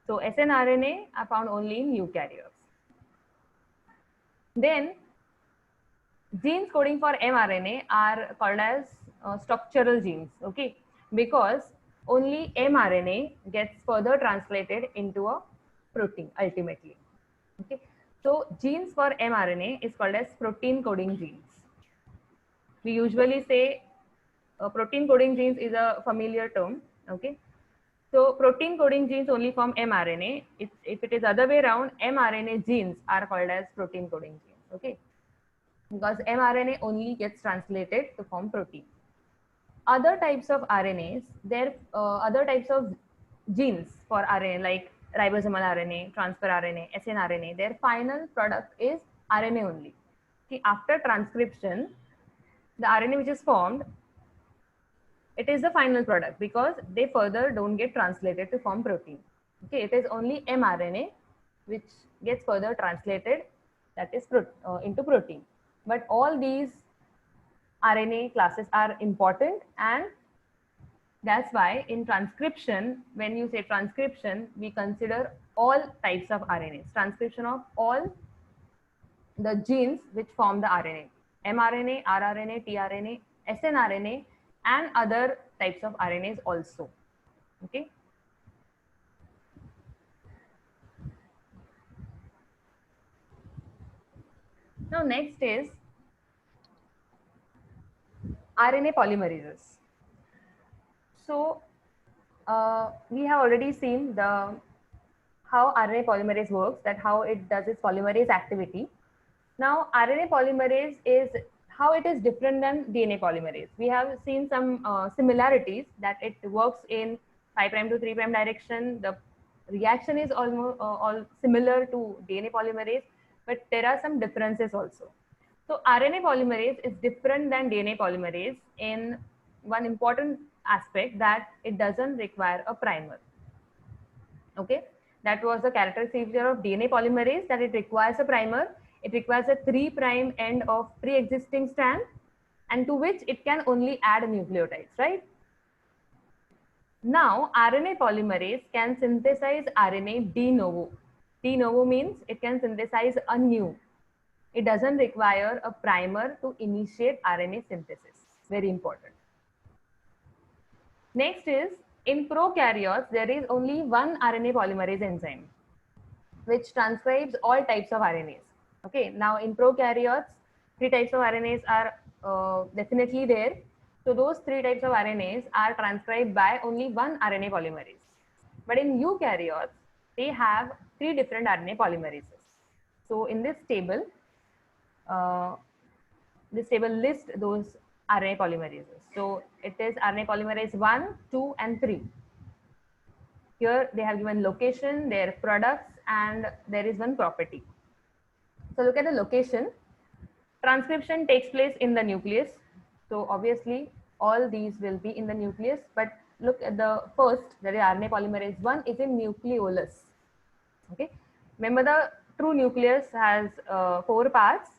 So snRNA are found only in eukaryotes. Then genes coding for mRNA are called as structural genes, okay, because only mRNA gets further translated into a protein ultimately. Okay, so genes for mRNA is called as protein coding genes. We usually say protein coding genes is a familiar term, okay. So protein coding genes only form mRNA. If it is other way around, mRNA genes are called as protein coding genes, okay, because mRNA only gets translated to form protein. Other types of RNAs, other types of genes for RNA like ribosomal RNA, transfer RNA, snRNA, their final product is RNA only. Okay, after transcription, the RNA which is formed, it is the final product because they further don't get translated to form protein. Okay, it is only mRNA which gets further translated, that is into protein. But all these RNA classes are important, and that's why in transcription, when you say transcription, we consider all types of RNAs, transcription of all the genes which form the RNA, mRNA, rRNA, tRNA, snRNA, and other types of RNAs also. Okay. Now next is RNA polymerases. So we have already seen how RNA polymerase works, that how it does its polymerase activity. Now RNA polymerase is how it is different than DNA polymerase. We have seen some similarities, that it works in 5' to 3' direction. The reaction is almost all similar to DNA polymerase, but there are some differences also. So RNA polymerase is different than DNA polymerase in one important aspect that it doesn't require a primer. Okay, that was the characteristic feature of DNA polymerase, that it requires a primer. It requires a 3' end of pre-existing strand, and to which it can only add nucleotides, right? Now, RNA polymerase can synthesize RNA de novo. De novo means it can synthesize anew. It doesn't require a primer to initiate RNA synthesis. Very important. Next is, in prokaryotes, there is only one RNA polymerase enzyme, which transcribes all types of RNAs. Okay, now in prokaryotes, 3 types of RNAs are definitely there. So those 3 types of RNAs are transcribed by only one RNA polymerase. But in eukaryotes, they have 3 different RNA polymerases. So in this table lists those RNA polymerases. So it is RNA polymerase 1, 2, and 3. Here they have given location, their products, and there is one property. So look at the location. Transcription takes place in the nucleus. So obviously all these will be in the nucleus, but look at the first, that is RNA polymerase 1 is in nucleolus. Okay, remember the true nucleus has 4 parts.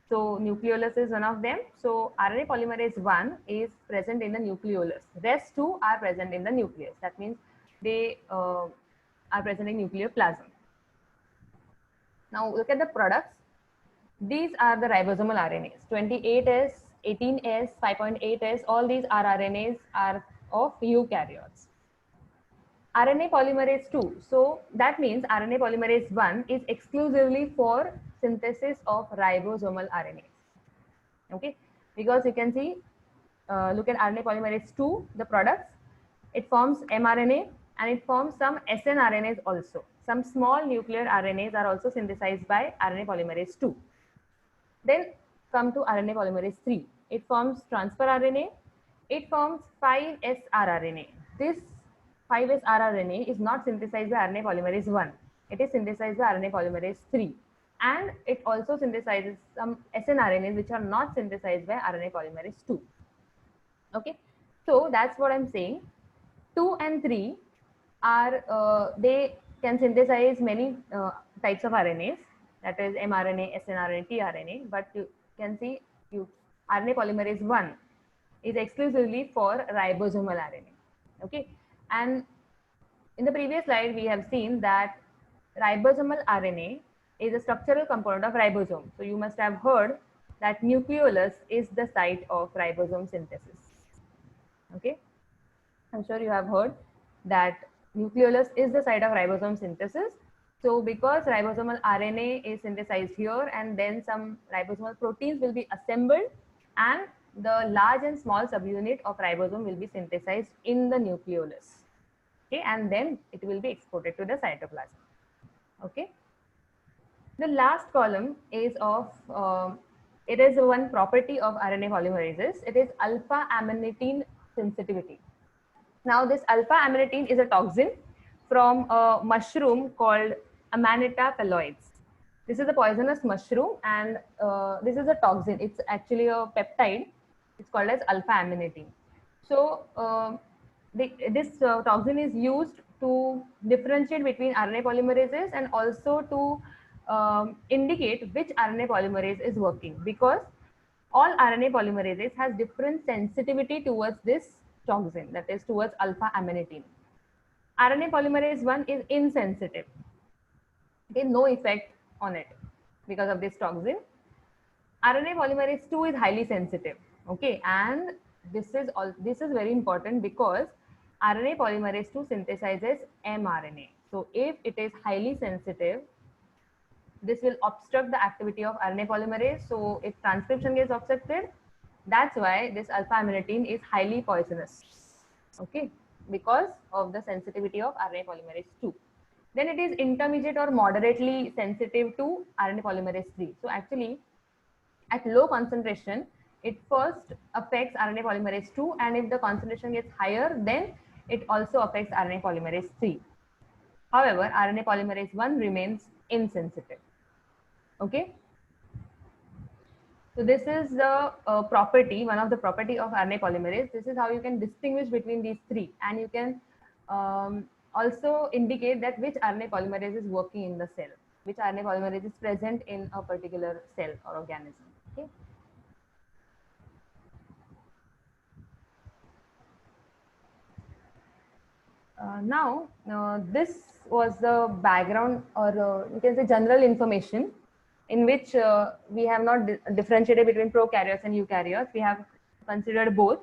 So nucleolus is one of them. So RNA polymerase 1 is present in the nucleolus. Rest 2 are present in the nucleus. That means they are present in nucleoplasm. Now look at the products. These are the ribosomal RNAs. 28S, 18S, 5.8S, all these rRNAs are of eukaryotes. RNA polymerase 2. So that means RNA polymerase 1 is exclusively for synthesis of ribosomal RNAs. Okay, because you can see, look at RNA polymerase 2, the products. It forms mRNA and it forms some snRNAs also. Some small nuclear RNAs are also synthesized by RNA polymerase 2. Then come to RNA polymerase 3. It forms transfer RNA. It forms 5S rRNA. This 5S rRNA is not synthesized by RNA polymerase 1. It is synthesized by RNA polymerase 3. And it also synthesizes some snRNAs which are not synthesized by RNA polymerase 2. Okay, so that's what I'm saying. 2 and 3 are, they can synthesize many types of RNAs, that is mRNA, snRNA, tRNA, but you can see RNA polymerase 1 is exclusively for ribosomal RNA. Okay, and in the previous slide we have seen that ribosomal RNA is a structural component of ribosome. So you must have heard that nucleolus is the site of ribosome synthesis. Okay, I'm sure you have heard that nucleolus is the site of ribosome synthesis. So because ribosomal RNA is synthesized here, and then some ribosomal proteins will be assembled, and the large and small subunit of ribosome will be synthesized in the nucleolus. Okay, and then it will be exported to the cytoplasm. Okay, the last column is of it is one property of RNA polymerases. It is alpha amanitin sensitivity. Now this alpha amanitin is a toxin from a mushroom called Amanita phalloides. This is a poisonous mushroom, and this is a toxin. It's actually a peptide. It's called as alpha amanitin. So this toxin is used to differentiate between RNA polymerases and also to indicate which RNA polymerase is working, because all RNA polymerases has different sensitivity towards this toxin, that is towards alpha amanitin. RNA polymerase 1 is insensitive. Okay, no effect on it because of this toxin. RNA polymerase 2 is highly sensitive. Okay, and this is very important because RNA polymerase 2 synthesizes mRNA. So if it is highly sensitive, this will obstruct the activity of RNA polymerase. So if transcription gets obstructed, that's why this alpha amanitin is highly poisonous. Okay, because of the sensitivity of RNA polymerase 2. Then it is intermediate or moderately sensitive to RNA polymerase 3. So actually, at low concentration, it first affects RNA polymerase 2, and if the concentration gets higher, then it also affects RNA polymerase 3. However, RNA polymerase 1 remains insensitive. Okay. So this is the property, one of the property of RNA polymerase. This is how you can distinguish between these three, and you can also indicate that which RNA polymerase is working in the cell, which RNA polymerase is present in a particular cell or organism. Okay. Now, this was the background, or you can say general information, in which we have not differentiated between prokaryotes and eukaryotes. We have considered both.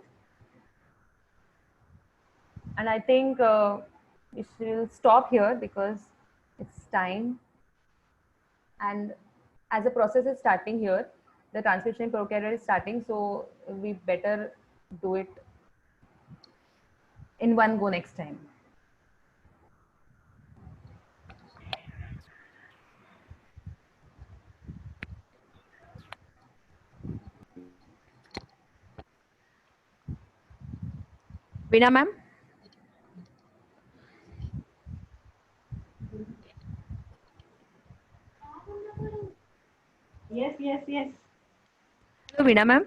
And I think we will stop here because it's time. And as the process is starting here, the transcription in prokaryote is starting, so we better do it in one go next time. Veena ma'am? Yes, yes, yes. Hello, Veena ma'am?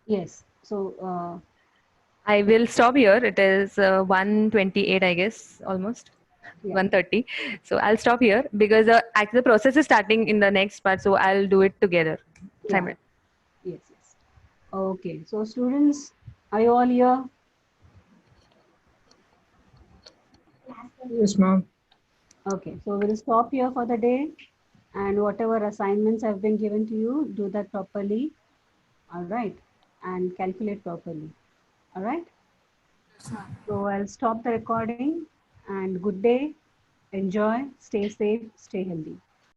Yes. So, I will stop here. It is 1:28, I guess, almost. yeah. 1:30. So I'll stop here because actually the process is starting in the next part. So I'll do it together. Yeah. Yes, yes. Okay. So, students, are you all here? Yes, ma'am. Okay. So, we'll stop here for the day. And whatever assignments have been given to you, do that properly. All right. And calculate properly. All right. So, I'll stop the recording and good day. Enjoy. Stay safe. Stay healthy.